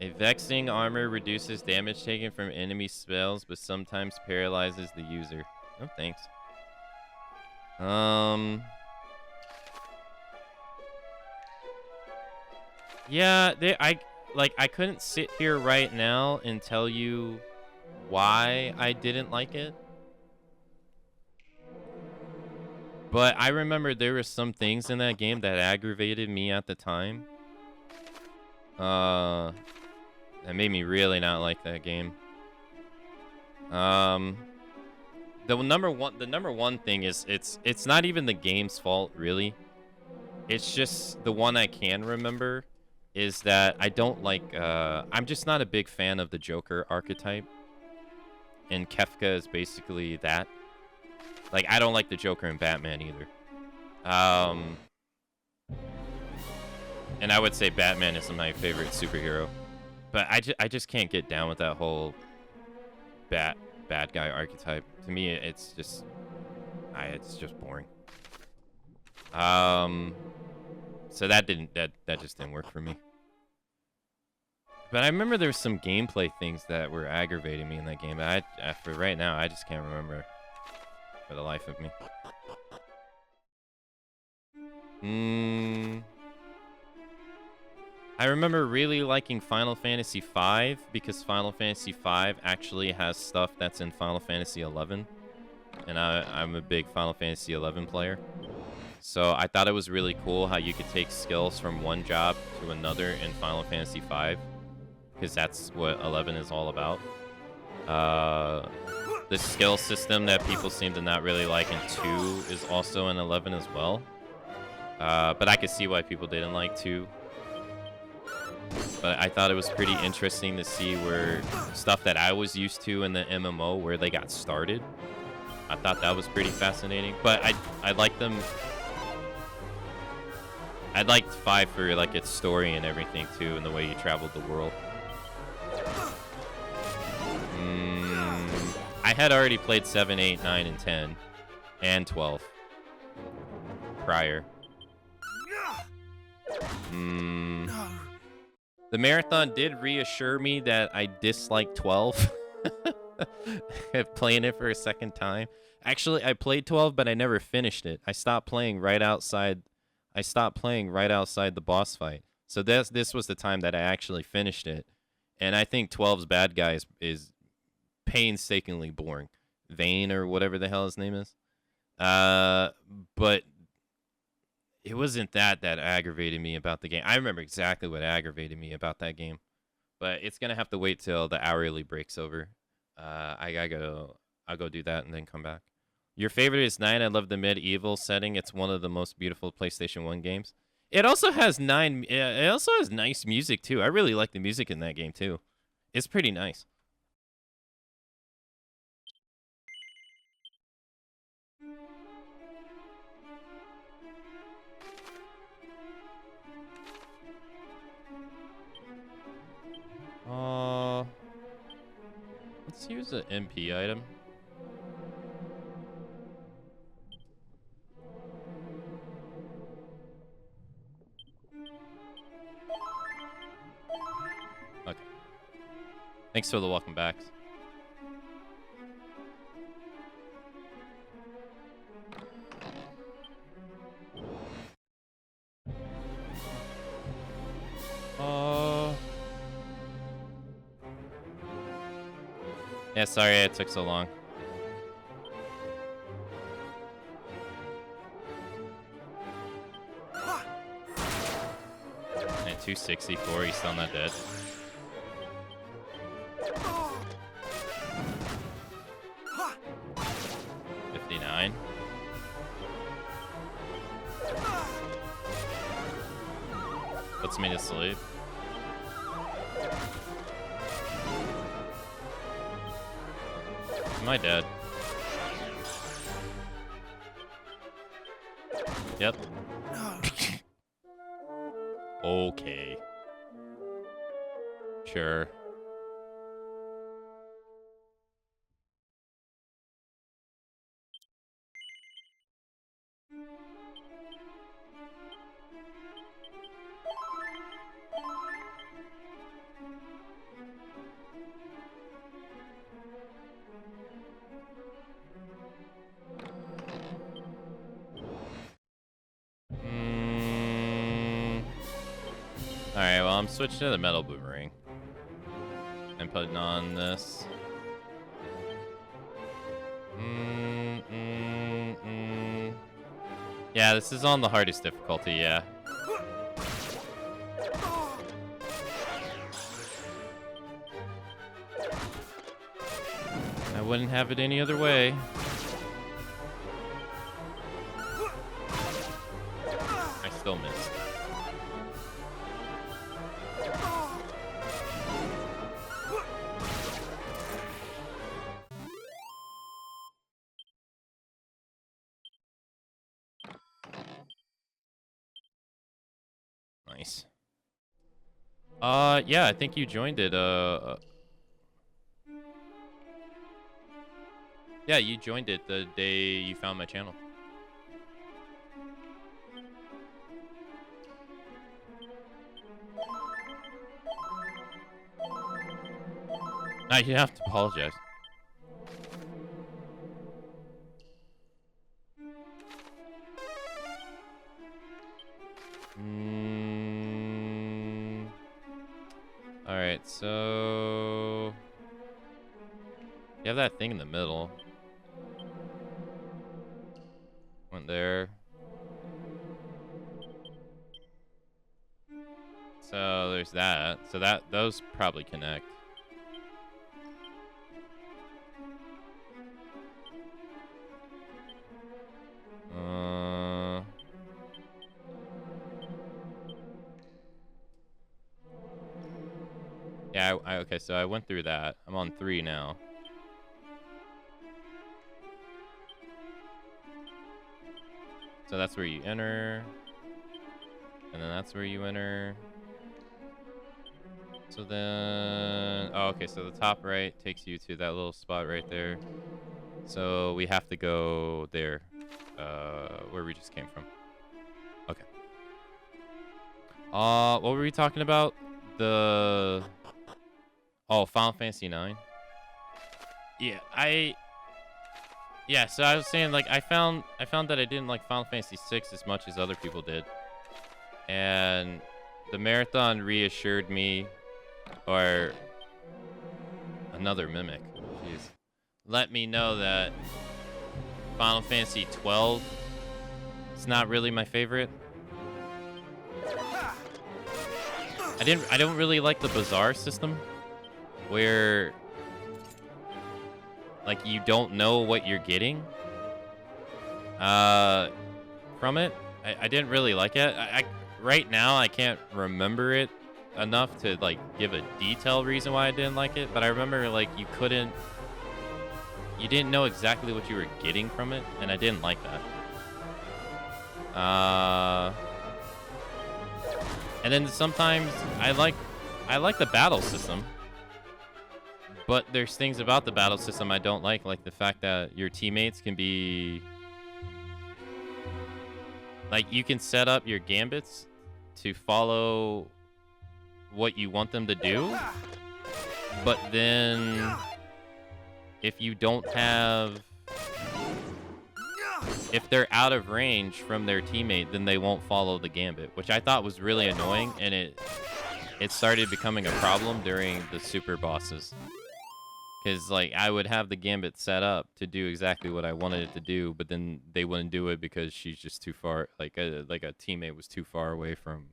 A vexing armor reduces damage taken from enemy spells, but sometimes paralyzes the user. No thanks. Yeah, I couldn't sit here right now and tell you why I didn't like it. But I remember there were some things in that game that aggravated me at the time. That made me really not like that game. The number one thing is it's not even the game's fault, really. It's just the one I can remember is that I don't like I'm just not a big fan of the Joker archetype. And Kefka is basically that. Like, I don't like the Joker and Batman either. And I would say Batman is my favorite superhero. But I just can't get down with that whole bad guy archetype. To me, it's just boring. So that just didn't work for me. But I remember there was some gameplay things that were aggravating me in that game. But for right now, I just can't remember for the life of me. I remember really liking Final Fantasy V because Final Fantasy V actually has stuff that's in Final Fantasy XI. And I'm a big Final Fantasy XI player. So I thought it was really cool how you could take skills from one job to another in Final Fantasy V. Because that's what 11 is all about. The skill system that people seem to not really like in 2 is also in 11 as well. But I could see why people didn't like 2. But I thought it was pretty interesting to see where stuff that I was used to in the MMO, where they got started. I thought that was pretty fascinating. But I like them. I liked 5 for like its story and everything too, and the way you traveled the world. I had already played 7, 8, 9, and 10, and 12 prior. The marathon did reassure me that I dislike 12. Playing it for a second time. Actually, I played 12, but I never finished it. I stopped playing right outside. I stopped playing right outside the boss fight. So this was the time that I actually finished it. And I think 12's bad guy is painstakingly boring. Vane or whatever the hell his name is. But it wasn't that aggravated me about the game. I remember exactly what aggravated me about that game. But it's gonna have to wait till the hourly break's over. I'll go do that and then come back. Your favorite is 9. I love the medieval setting. It's one of the most beautiful PlayStation 1 games. It also has 9. It also has nice music too. I really like the music in that game too. It's pretty nice. Let's use an MP item. Okay. Thanks for the welcome backs. Yeah, sorry it took so long. And 264, he's still not dead. $59. Puts me to sleep. Am I dead? Yep. Okay. Sure. Alright, well, I'm switching to the metal boomerang. And putting on this. Yeah, this is on the hardest difficulty, yeah. I wouldn't have it any other way. I still missed. Nice. Yeah, I think you joined it, yeah, you joined it the day you found my channel. No, you have to apologize. Alright, so... You have that thing in the middle. Went there. So there's that. So those probably connect. Yeah, okay, so I went through that. I'm on 3 now. So that's where you enter. And then that's where you enter. So then, oh, okay, so the top right takes you to that little spot right there. So we have to go there, where we just came from. Okay. What were we talking about? Oh, Final Fantasy 9. Yeah, so I was saying, like, I found that I didn't like Final Fantasy 6 as much as other people did. And the marathon reassured me, or another mimic, jeez, let me know that Final Fantasy 12 is not really my favorite. I don't really like the bazaar system, where like you don't know what you're getting from it. I didn't really like it. Right now I can't remember it enough to like give a detailed reason why I didn't like it, but I remember like you didn't know exactly what you were getting from it, and I didn't like that. And then sometimes I like the battle system, but there's things about the battle system I don't like the fact that your teammates can be like, you can set up your gambits to follow what you want them to do, but then if you don't have, if they're out of range from their teammate, then they won't follow the gambit, which I thought was really annoying, and it started becoming a problem during the super bosses. Because, like, I would have the gambit set up to do exactly what I wanted it to do, but then they wouldn't do it because she's just too far, like a teammate was too far away from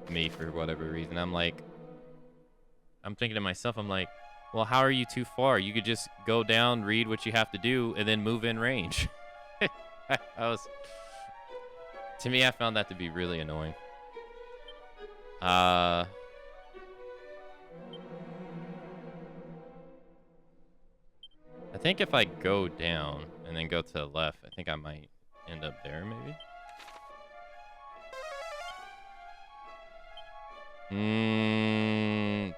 me for whatever reason. I'm thinking to myself, I'm like, well, how are you too far? You could just go down, read what you have to do, and then move in range. To me, I found that to be really annoying. I think if I go down and then go to the left, I think I might end up there, maybe.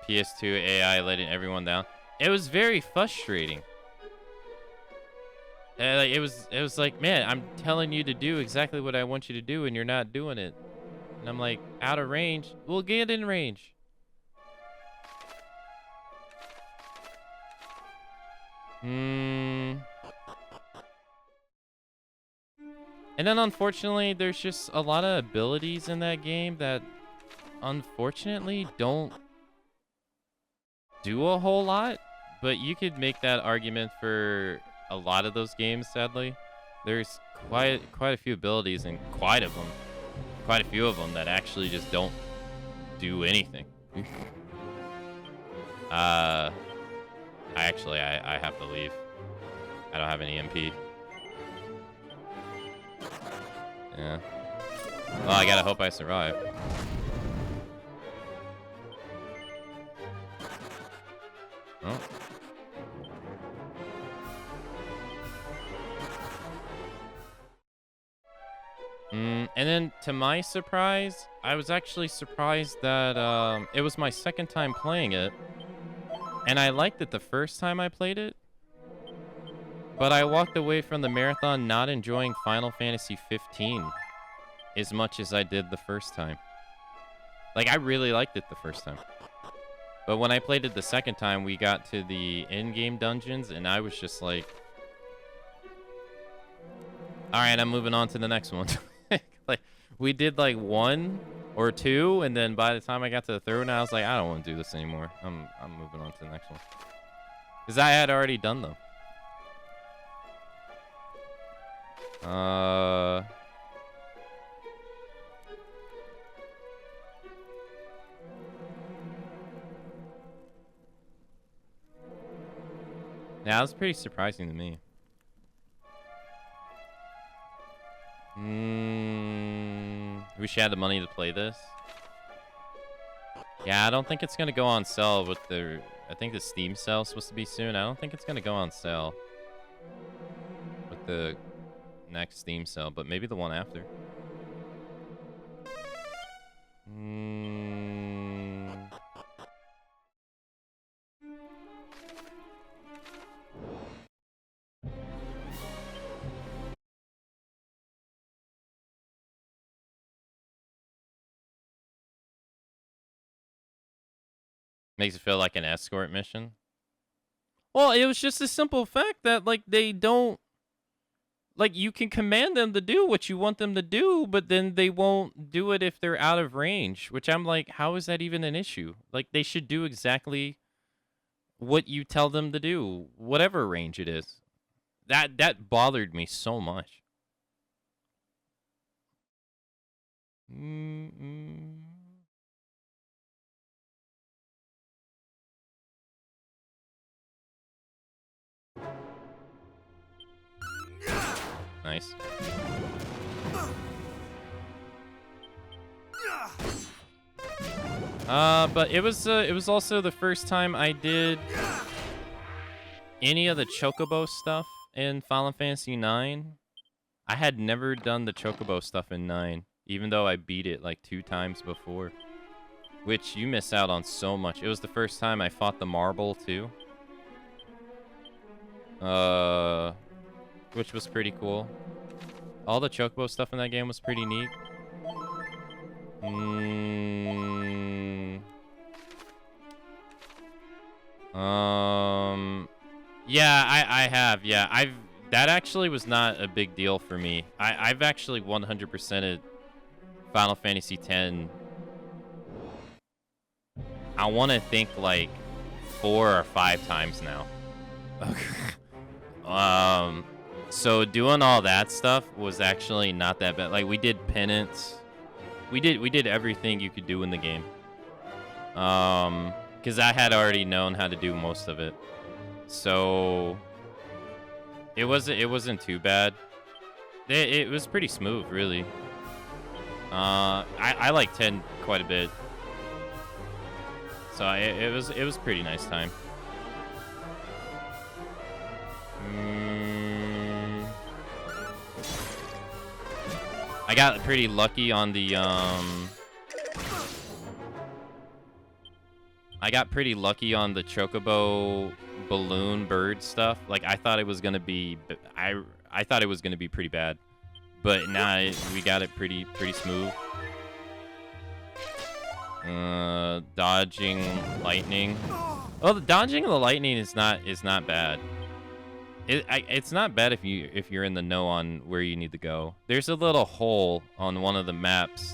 PS2 AI letting everyone down. It was very frustrating. It was like, man, I'm telling you to do exactly what I want you to do, and you're not doing it. And I'm like, out of range? We'll get in range. And then, unfortunately, there's just a lot of abilities in that game that, unfortunately, don't do a whole lot. But you could make that argument for a lot of those games, sadly. There's quite a few abilities, and quite a few of them that actually just don't do anything. I have to leave. I don't have any MP. Yeah. Well, I gotta hope I survive. Oh. And then, to my surprise, I was actually surprised that it was my second time playing it. And I liked it the first time I played it. But I walked away from the marathon not enjoying Final Fantasy 15 as much as I did the first time. Like, I really liked it the first time. But when I played it the second time, we got to the in-game dungeons, and I was just like, all right, I'm moving on to the next one. Like, we did like 1 or 2, and then by the time I got to the third one, I was like, I don't want to do this anymore. I'm moving on to the next one. Because I had already done them. Yeah, it was pretty surprising to me. Wish you had the money to play this. Yeah, I don't think it's gonna go on sale with the... I think the Steam sale is supposed to be soon. I don't think it's gonna go on sale with the next Steam sale, but maybe the one after. Makes it feel like an escort mission. Well, it was just a simple fact that, like, they don't... Like, you can command them to do what you want them to do, but then they won't do it if they're out of range, which I'm like, how is that even an issue? Like, they should do exactly what you tell them to do, whatever range it is. That bothered me so much. Nice. But it was also the first time I did any of the Chocobo stuff in Final Fantasy IX. I had never done the Chocobo stuff in 9, even though I beat it like 2 times before. Which you miss out on so much. It was the first time I fought the marble too. Which was pretty cool. All the Chocobo stuff in that game was pretty neat. Yeah, I have. Yeah, that actually was not a big deal for me. I've actually 100%ed Final Fantasy X. I want to think like 4 or 5 times now. So doing all that stuff was actually not that bad. Like, we did penance. We did everything you could do in the game. Because I had already known how to do most of it. So it wasn't too bad. It was pretty smooth, really. I like 10 quite a bit. So it was pretty nice time. I got pretty lucky on the Chocobo balloon bird stuff. Like, I thought it was gonna be I thought it was gonna be pretty bad, but nah, we got it pretty smooth. Dodging lightning. Oh, the dodging of the lightning is not bad. It's not bad if you're in the know on where you need to go. There's a little hole on one of the maps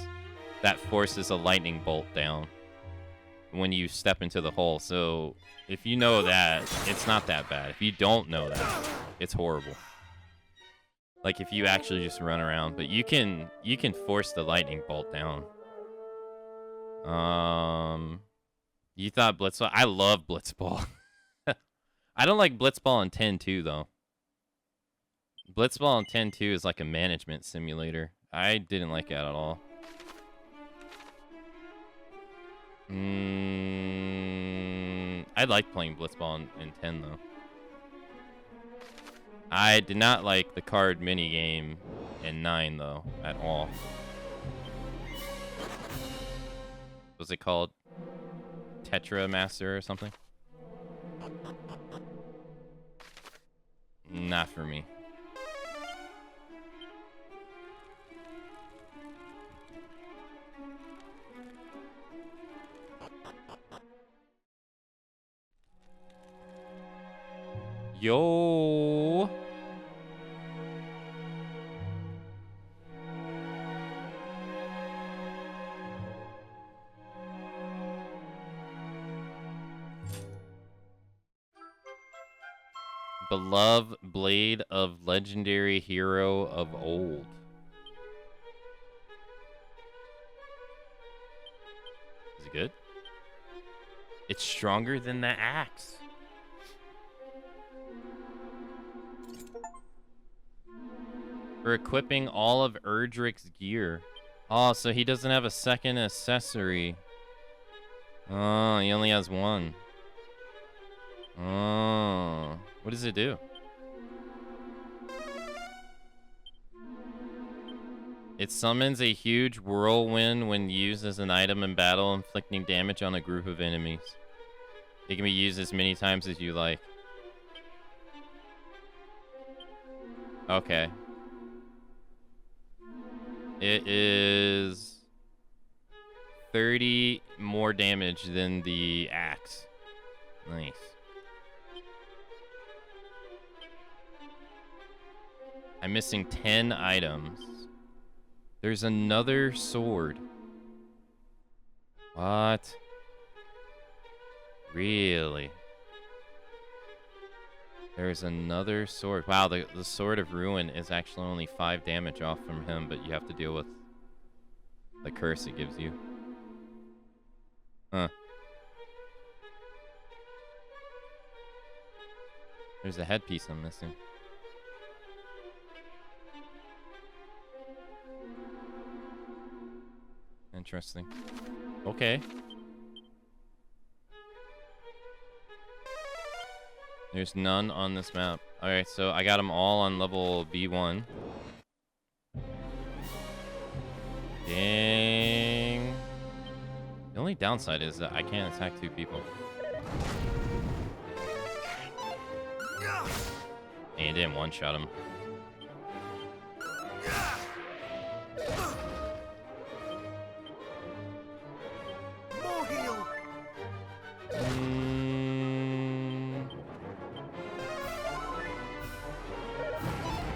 that forces a lightning bolt down when you step into the hole. So if you know that, it's not that bad. If you don't know that, it's horrible. Like, if you actually just run around, but you can force the lightning bolt down. You thought Blitzball? I love Blitzball. I don't like Blitzball in 10-2, though. Blitzball in 10-2 is like a management simulator. I didn't like that at all. I liked playing Blitzball in 10, though. I did not like the card minigame in 9, though, at all. Was it called Tetra Master or something? Not for me. Yo. Beloved blade of legendary hero of old. Is it good? It's stronger than the axe. For equipping all of Erdrick's gear. Oh, so he doesn't have a second accessory. Oh, he only has one. Oh. What does it do? It summons a huge whirlwind when used as an item in battle, inflicting damage on a group of enemies. It can be used as many times as you like. Okay. It is 30 more damage than the axe. Nice. I'm missing 10 items. There's another sword. What? Really? There's another sword. Wow, the Sword of Ruin is actually only 5 damage off from him, but you have to deal with the curse it gives you. Huh. There's a headpiece I'm missing. Interesting. Okay. There's none on this map. Alright, so I got them all on level B1. Dang. The only downside is that I can't attack 2 people. And you didn't one-shot him. More heal.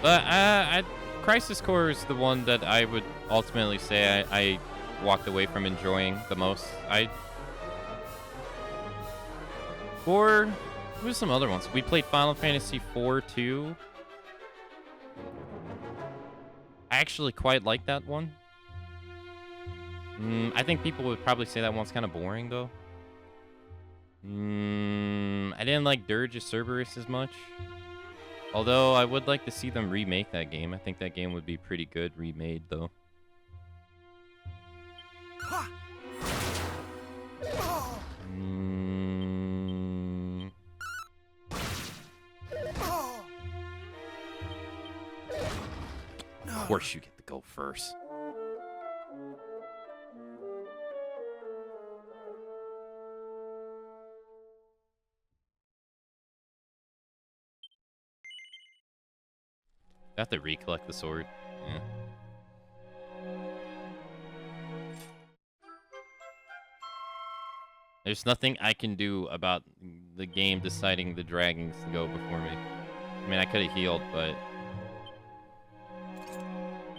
But Crisis Core is the one that I would ultimately say I walked away from enjoying the most. Or who's some other ones? We played Final Fantasy IV too. I actually quite like that one. I think people would probably say that one's kind of boring though. I didn't like Dirge of Cerberus as much. Although I would like to see them remake that game. I think that game would be pretty good remade though. Of course you get to go first. I have to recollect the sword. Yeah. There's nothing I can do about the game deciding the dragons to go before me. I mean, I could have healed, but...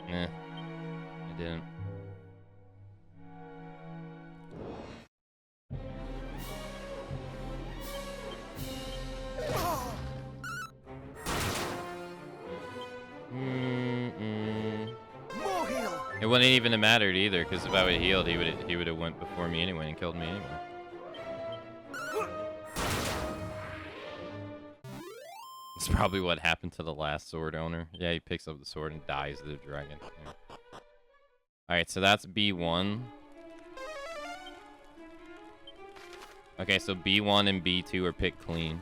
I didn't. It wouldn't even have mattered either, because if I would have healed, he would have went before me anyway and killed me anyway. It's probably what happened to the last sword owner. Yeah, he picks up the sword and dies to the dragon. Yeah. Alright, so that's B1. Okay, so B1 and B2 are picked clean.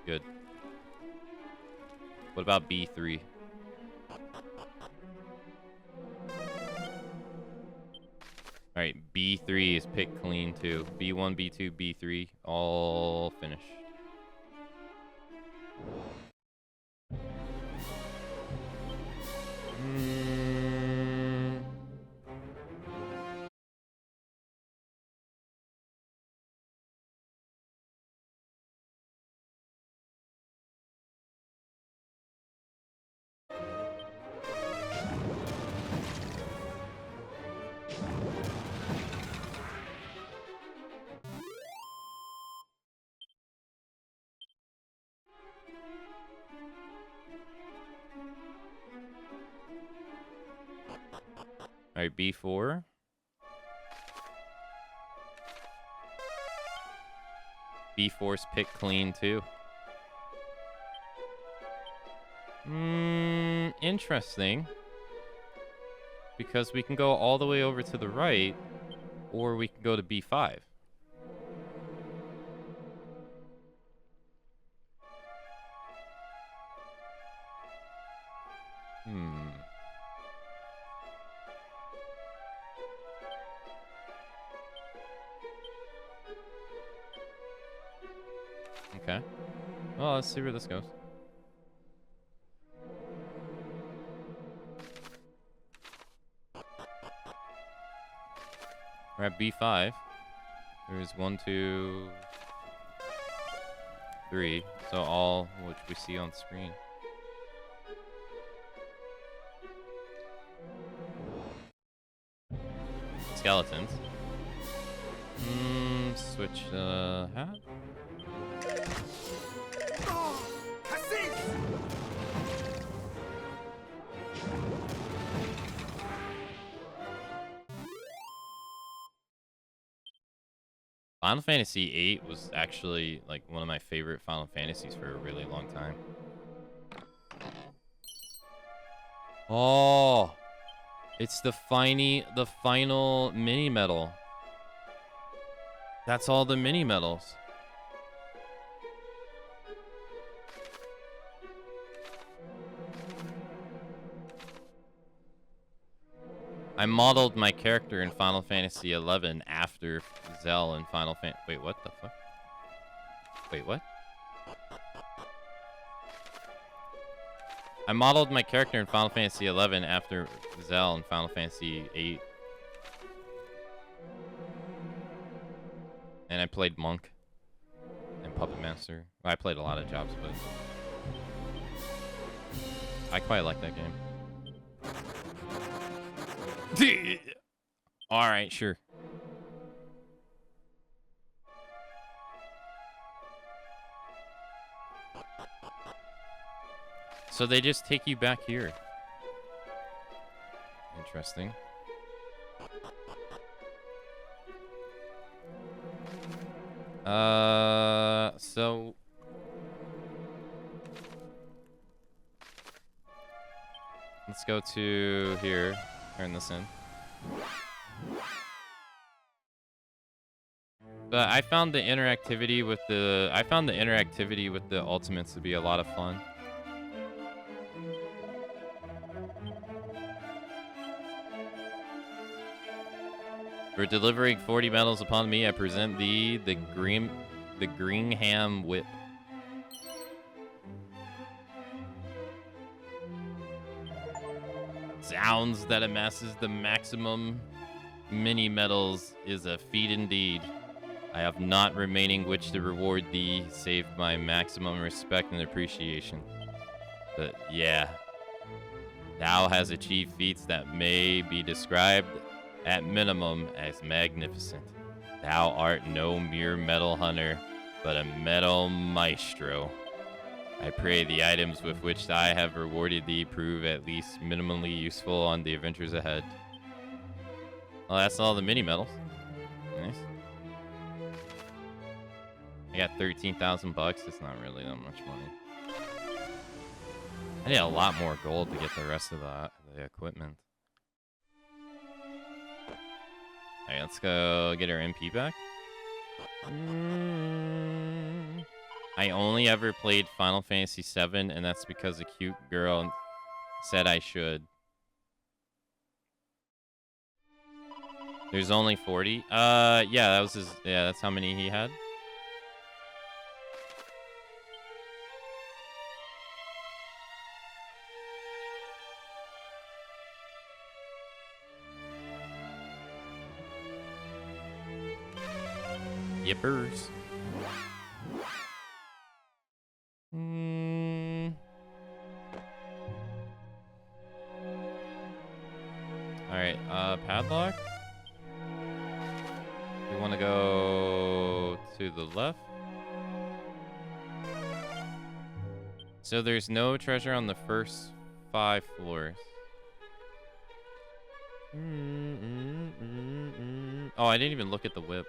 Good. What about B3? Alright, B3 is picked clean too. B1, B2, B3, all finished. Alright, B4. B4's picked clean too. Interesting. Because we can go all the way over to the right, or we can go to B5. Okay. Well, let's see where this goes. We're at B5. There's 1, 2, 3. So all which we see on screen. Skeletons. Switch hat. Oh, Cassis! Final Fantasy VIII was actually like one of my favorite Final Fantasies for a really long time. Oh, it's the final mini medal. That's all the mini medals. I modeled my character in Final Fantasy XI after Zell in Final Fan. Wait, what the fuck? Wait, what? I modeled my character in Final Fantasy XI after Zell in Final Fantasy VIII. And I played Monk and Puppet Master. Well, I played a lot of jobs, but I quite like that game. All right, sure. So they just take you back here. Interesting. So let's go to here. Turn this in. But I found the interactivity with the ultimates to be a lot of fun. For delivering 40 medals upon me, I present thee the Greenham Whip. Sounds that amasses the maximum mini medals is a feat indeed. I have not remaining which to reward thee, save my maximum respect and appreciation. But yeah, thou has achieved feats that may be described at minimum as magnificent. Thou art no mere medal hunter, but a medal maestro. I pray the items with which I have rewarded thee prove at least minimally useful on the adventures ahead. Well, that's all the mini medals. Nice. I got 13,000 bucks. It's not really that much money. I need a lot more gold to get the rest of the equipment. Alright, let's go get our MP back. I only ever played Final Fantasy VII, and that's because a cute girl said I should. There's only 40. Yeah, that was his. Yeah, that's how many he had. Yippers. Alright, padlock. We want to go to the left. So there's no treasure on the first 5 floors. Oh, I didn't even look at the whip.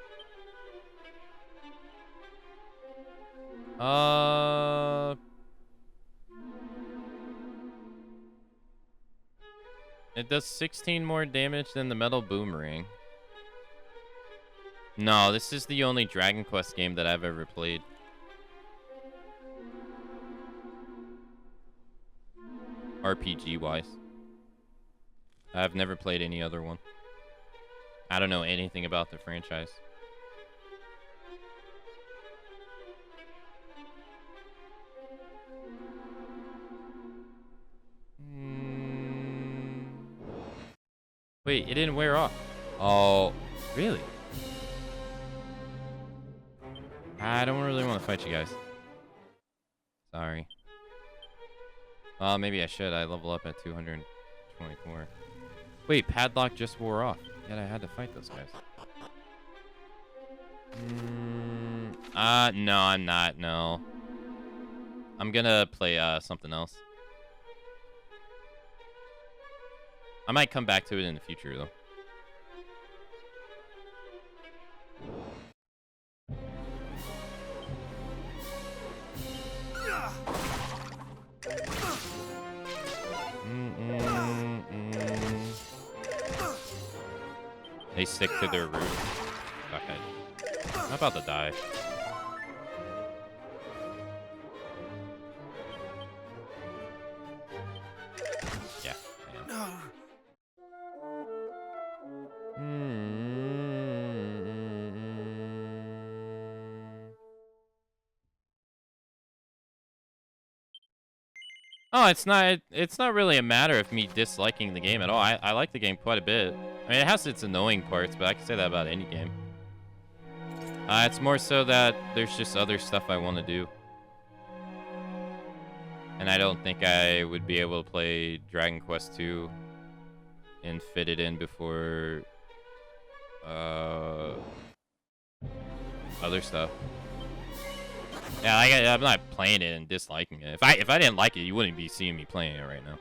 It does 16 more damage than the metal boomerang. No, this is the only Dragon Quest game that I've ever played. RPG-wise. I've never played any other one. I don't know anything about the franchise. Wait, it didn't wear off. Oh, Really? I don't really want to fight you guys. Sorry. Well, maybe I should. I level up at 224. Wait, padlock just wore off. Yet I had to fight those guys. No, I'm not. No. I'm gonna play something else. I might come back to it in the future, though. They stick to their roots. Okay. I'm about to die. Yeah, I am. Oh, it's not really a matter of me disliking the game at all. I like the game quite a bit. I mean, it has its annoying parts, but I can say that about any game. It's more so that there's just other stuff I want to do. And I don't think I would be able to play Dragon Quest 2 and fit it in before other stuff. Yeah, I'm not playing it and disliking it. If I didn't like it, you wouldn't be seeing me playing it right now.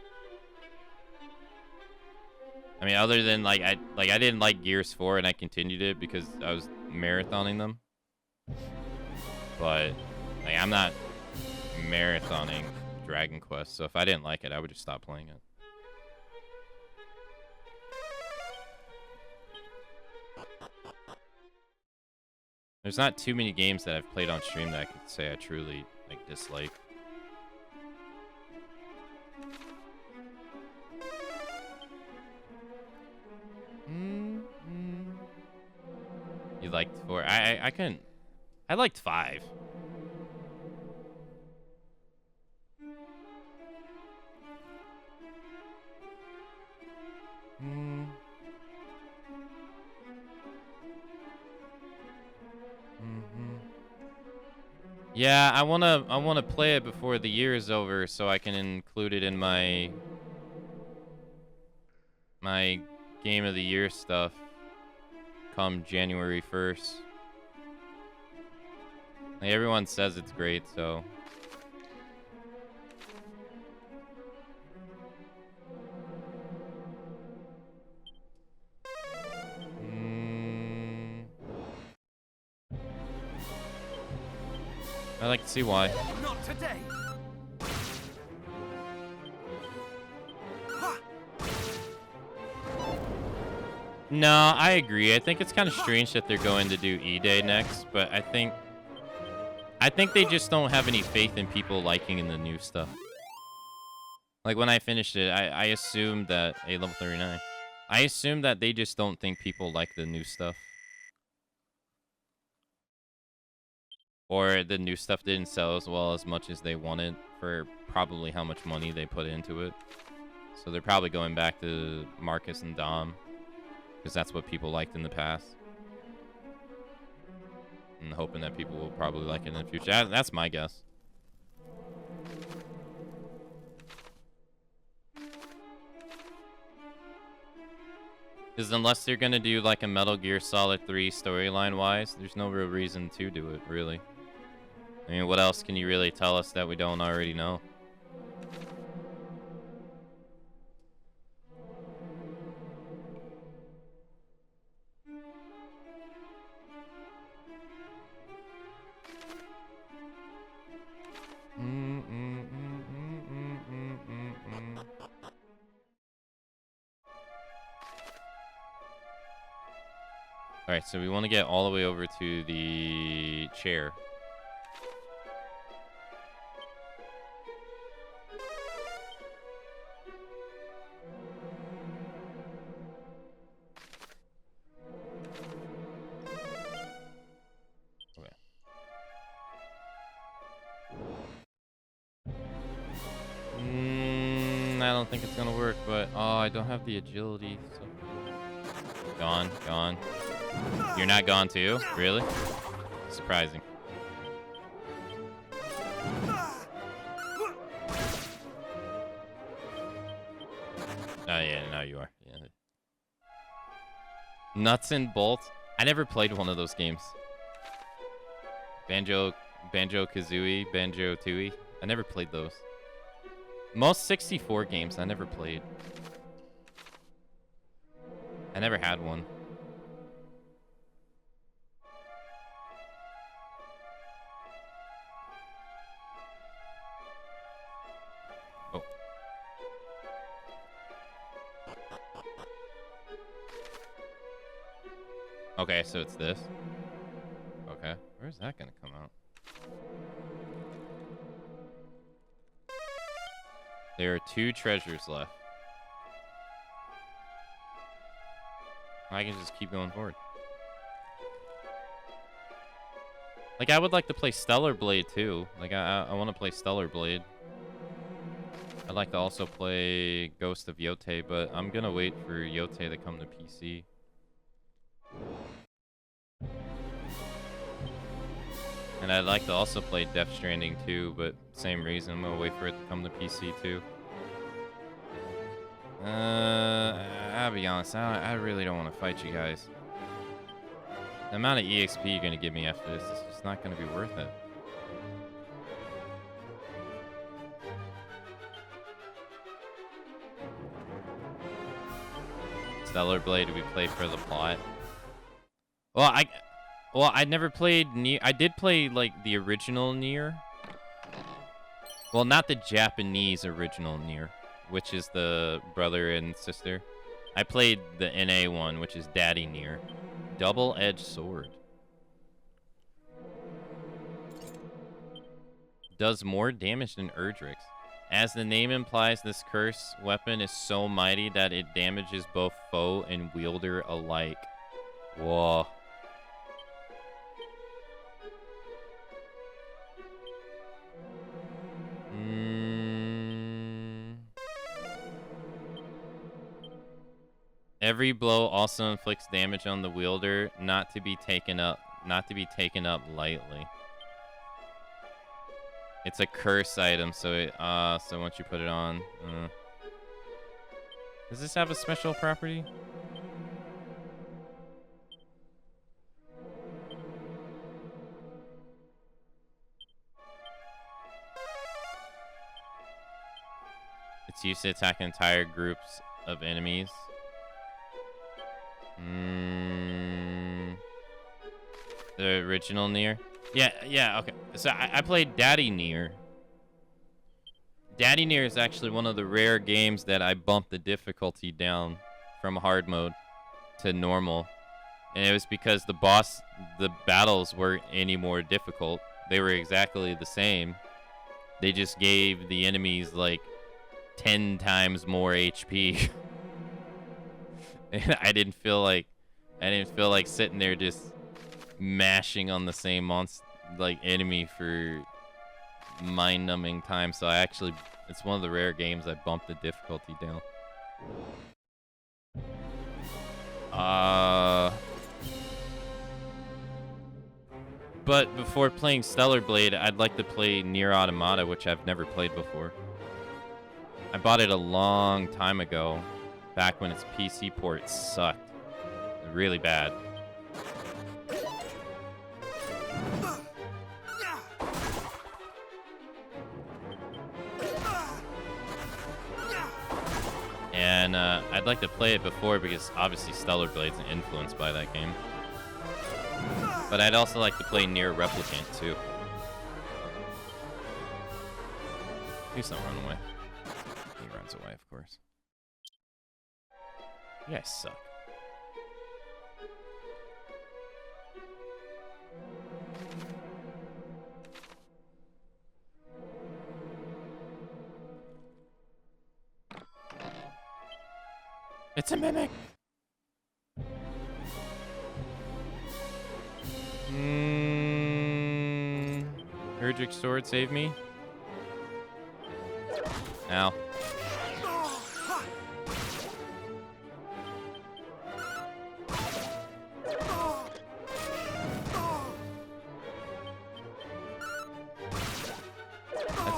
I mean, other than like I didn't like Gears 4 and I continued it because I was marathoning them. But like I'm not marathoning Dragon Quest, so if I didn't like it, I would just stop playing it. There's not too many games that I've played on stream that I could say I truly like dislike. You liked 4? I couldn't. I liked 5. Yeah, I wanna play it before the year is over so I can include it in my game of the year stuff come January 1st. Like, everyone says it's great, so I'd like to see why. Not today. No, I agree. I think it's kind of strange that they're going to do E-Day next, but I think they just don't have any faith in people liking in the new stuff. Like when I finished it, I assumed that level 39. I assumed that they just don't think people like the new stuff. Or the new stuff didn't sell as well as much as they wanted for probably how much money they put into it. So they're probably going back to Marcus and Dom. Because that's what people liked in the past. And hoping that people will probably like it in the future. That's my guess. Because unless they're going to do like a Metal Gear Solid 3 storyline-wise, there's no real reason to do it, really. I mean, what else can you really tell us that we don't already know? Alright, so we want to get all the way over to the chair. Okay. I don't think it's gonna work, but oh, I don't have the agility, so gone. You're not gone too? Really? Surprising. Oh yeah, now you are. Yeah. Nuts and bolts. I never played one of those games. Banjo-Kazooie, Banjo-Tooie. I never played those. Most 64 games I never played. I never had one. Oh. Okay, so it's this. Okay. Where's that gonna come out? There are 2 treasures left. I can just keep going forward. Like, I would like to play Stellar Blade, too. Like, I want to play Stellar Blade. I'd like to also play Ghost of Yote, but I'm gonna wait for Yote to come to PC. And I'd like to also play Death Stranding, too, but same reason. I'm gonna wait for it to come to PC, too. I'll be honest. I really don't want to fight you guys. The amount of EXP you're going to give me after this is just not going to be worth it. Stellar Blade, we played for the plot. Well, I never played Nier. I did play, like, the original Nier. Well, not the Japanese original Nier, which is the brother and sister. I played the NA one, which is Daddy Nier. Double-edged sword. Does more damage than Erdrix. As the name implies, this curse weapon is so mighty that it damages both foe and wielder alike. Whoa. Every blow also inflicts damage on the wielder, not to be taken up lightly. It's a curse item, so it so once you put it on, does this have a special property? It's used to attack entire groups of enemies. The original Nier? Yeah, okay. So I played Daddy Nier. Daddy Nier is actually one of the rare games that I bumped the difficulty down from hard mode to normal. And it was because the battles weren't any more difficult. They were exactly the same. They just gave the enemies like 10 times more HP. And I didn't feel like sitting there just mashing on the same enemy for mind-numbing time. So it's one of the rare games I bumped the difficulty down. But before playing Stellar Blade, I'd like to play Nier Automata, which I've never played before. I bought it a long time ago, back when its PC port sucked. Really bad. And I'd like to play it before because obviously Stellar Blade's influenced by that game. But I'd also like to play Nier Replicant too. Please don't run away. He runs away, of course. You guys suck. It's a mimic. Erdrix sword, save me. Ow.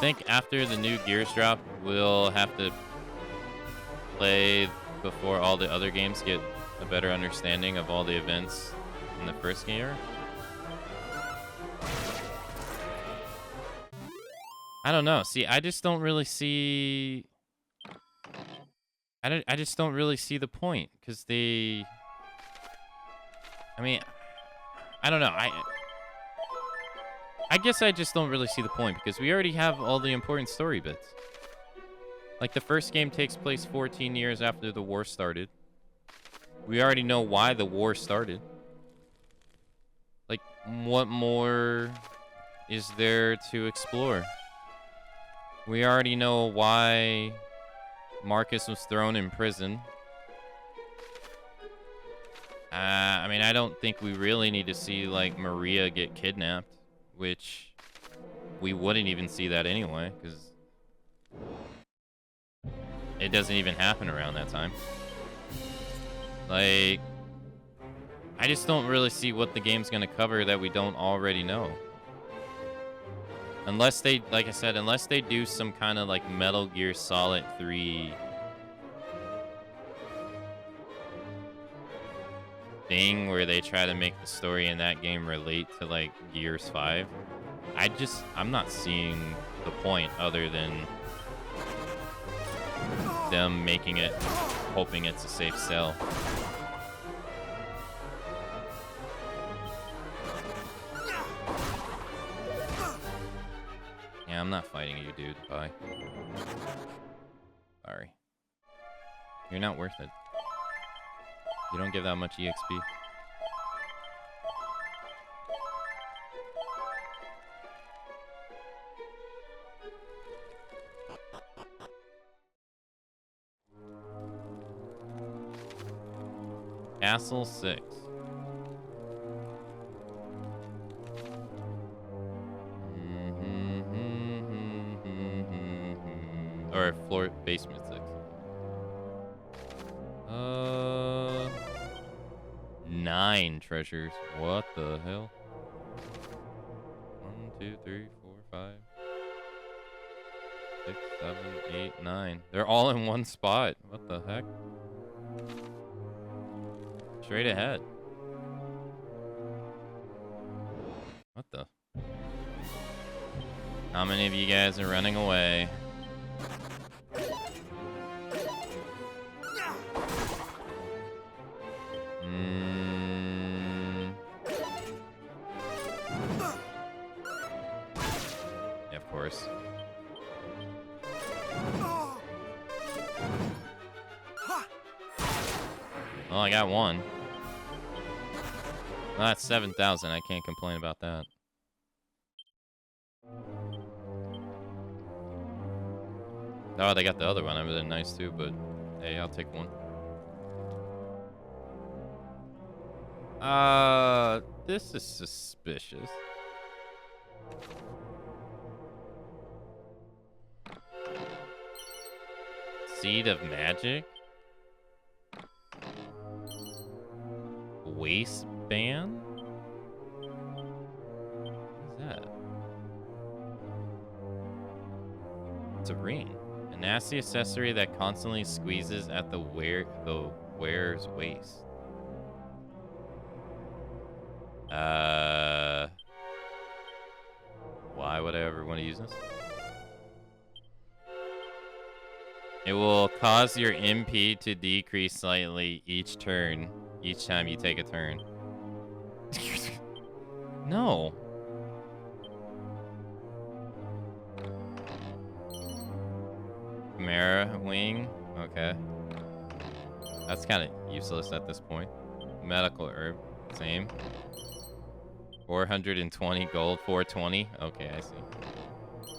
think after the new Gears drop, we'll have to play before all the other games get a better understanding of all the events in the first gear. I don't know. See, I just don't really see... I just don't really see the point, because they... I mean, I don't know. I guess I just don't really see the point, because we already have all the important story bits. Like, the first game takes place 14 years after the war started. We already know why the war started. Like, what more is there to explore? We already know why Marcus was thrown in prison. I mean, I don't think we really need to see, like, Maria get kidnapped, which we wouldn't even see that anyway, because it doesn't even happen around that time. Like, I just don't really see what the game's going to cover that we don't already know. Unless they, like I said, unless they do some kind of like Metal Gear Solid 3 thing where they try to make the story in that game relate to like Gears 5. I'm not seeing the point other than them making it, hoping it's a safe sell. Yeah, I'm not fighting you, dude. Bye. Sorry. You're not worth it. You don't give that much EXP. Castle 6. Or floor basement 6. 9 treasures. What the hell? 1, 2, 3, 4, 5, 6, 7, 8, 9. They're all in one spot. What the heck? Straight ahead. What the? How many of you guys are running away? Yeah, of course. Well, I got one. Well, that's 7,000. I can't complain about that. Oh, they got the other one. That would have been nice too, but hey, I'll take one. This is suspicious. Seed of Magic? Waistband? What is that? It's a ring. A nasty accessory that constantly squeezes at the wearer's waist. Why would I ever want to use this? It will cause your MP to decrease slightly each turn, each time you take a turn. No. Chimera wing. Okay. That's kind of useless at this point. Medical herb. Same. 420 gold. 420. Okay, I see.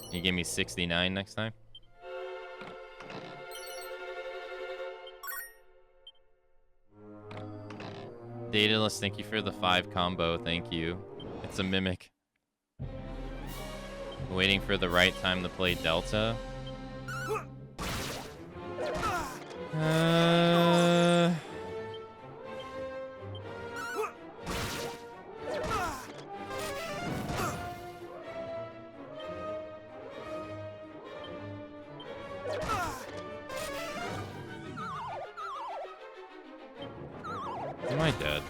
Can you give me 69 next time? Daedalus, thank you for the 5 combo. Thank you. It's a mimic. Waiting for the right time to play Delta. Am I dead?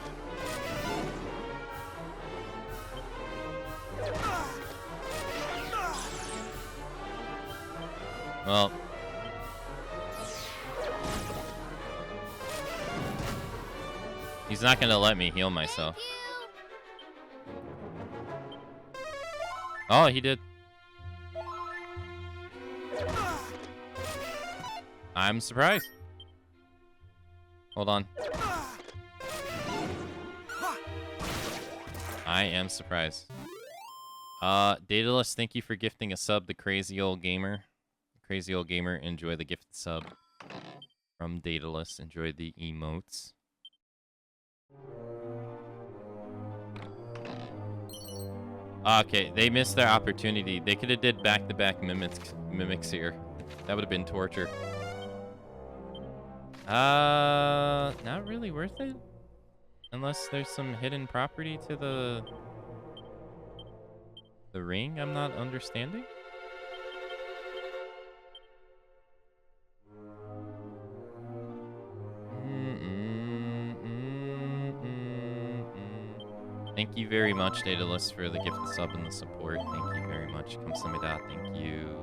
Well. He's not gonna let me heal myself. Oh, he did. I'm surprised. Hold on. I am surprised. Daedalus, thank you for gifting a sub to Crazy Old Gamer. Crazy Old Gamer, enjoy the gifted sub from Daedalus. Enjoy the emotes. Okay, they missed their opportunity. They could have did back-to-back mimics here. That would have been torture. Not really worth it. Unless there's some hidden property to the ring I'm not understanding. Thank you very much, Daedalus, for the gifted sub and the support. Thank you very much. Kamsamida, thank you.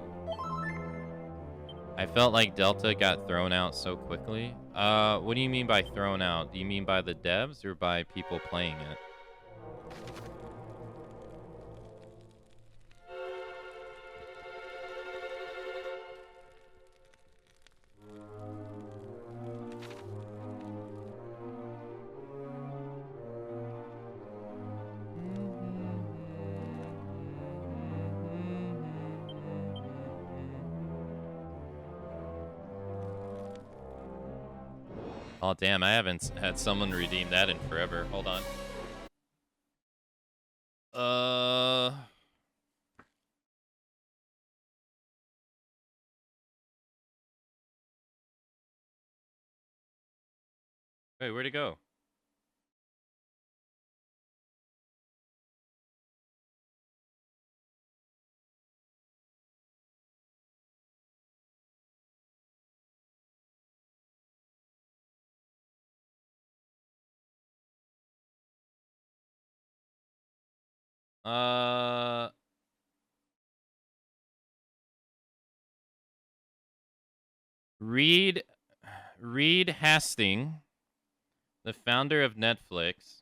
I felt like Delta got thrown out so quickly. What do you mean by thrown out? Do you mean by the devs or by people playing it? Oh, damn, I haven't had someone redeem that in forever. Hold on. Wait, where'd it go? Reed Hastings, the founder of Netflix,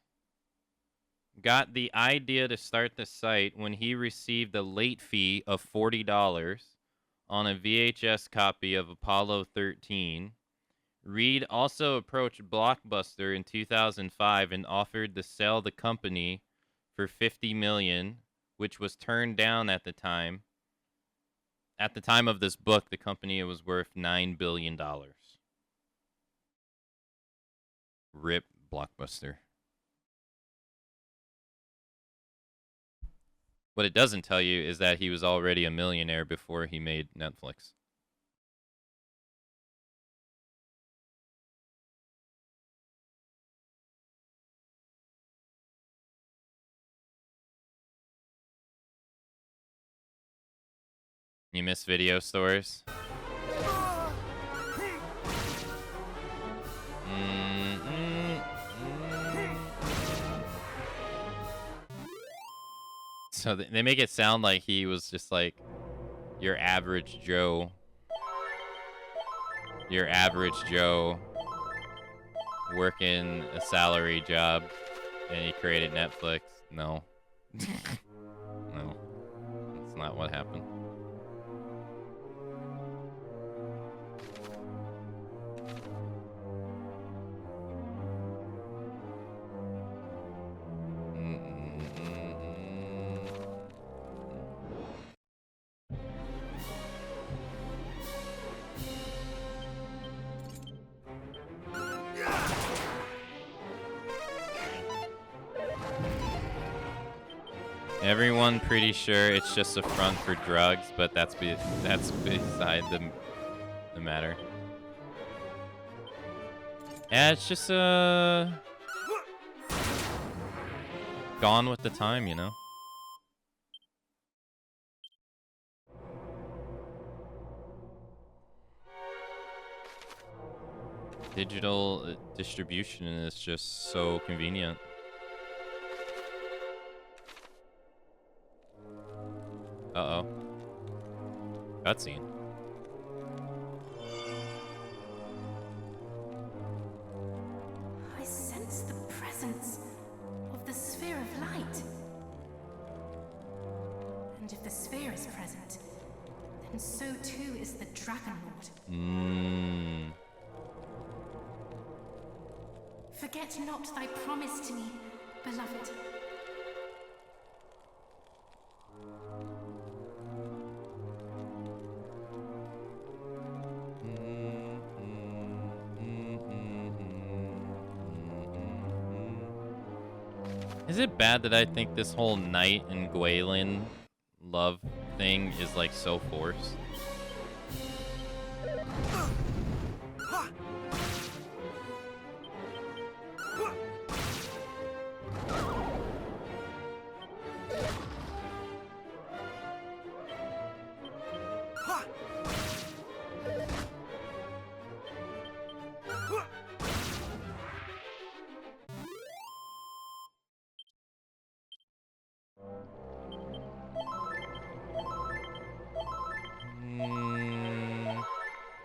got the idea to start the site when he received a late fee of $40 on a VHS copy of Apollo 13. Reed also approached Blockbuster in 2005 and offered to sell the company for $50 million, which was turned down at the time. At the time of this book, the company was worth $9 billion. RIP Blockbuster. What it doesn't tell you is that he was already a millionaire before he made Netflix. You miss video stores? So they make it sound like he was just like your average Joe. Your average Joe working a salary job and he created Netflix. No. No. That's not what happened. Everyone pretty sure it's just a front for drugs, but that's beside the matter. Yeah, it's just gone with the time, you know. digital distribution is just so convenient. Uh-oh. Cutscene. I sense the presence of the sphere of light. And if the sphere is present, then so too is the Dragon Lord. Forget not thy promise to me, beloved. Is it bad that I think this whole Knight and Gwaelin love thing is like so forced?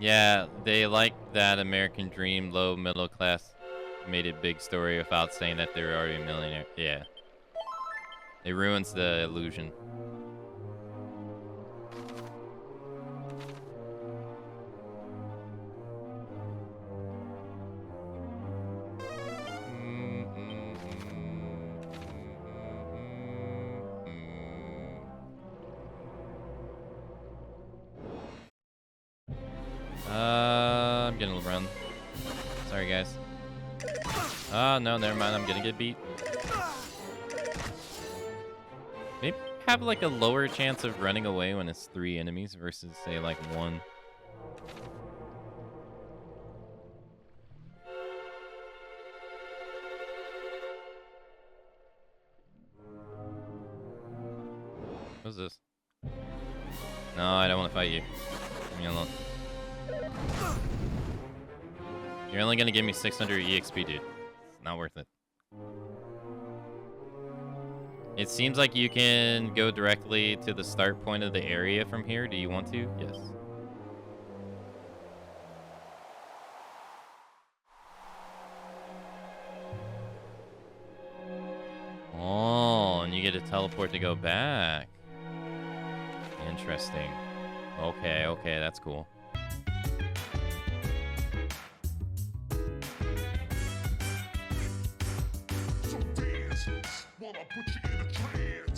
Yeah, they like that American dream, low middle class, made it big story without saying that they were already a millionaire. Yeah. It ruins the illusion. I'm gonna run. Sorry, guys. Oh, no, never mind. I'm gonna get beat. Maybe have like a lower chance of running away when it's 3 enemies versus, say, like 1. What's this? No, I don't want to fight you. Leave me alone. You're only gonna give me 600 EXP, dude. It's not worth it. It seems like you can go directly to the start point of the area from here. Do you want to? Yes. Oh, and you get a teleport to go back. Interesting. Okay, okay, that's cool. So dance, while I put you in a trance.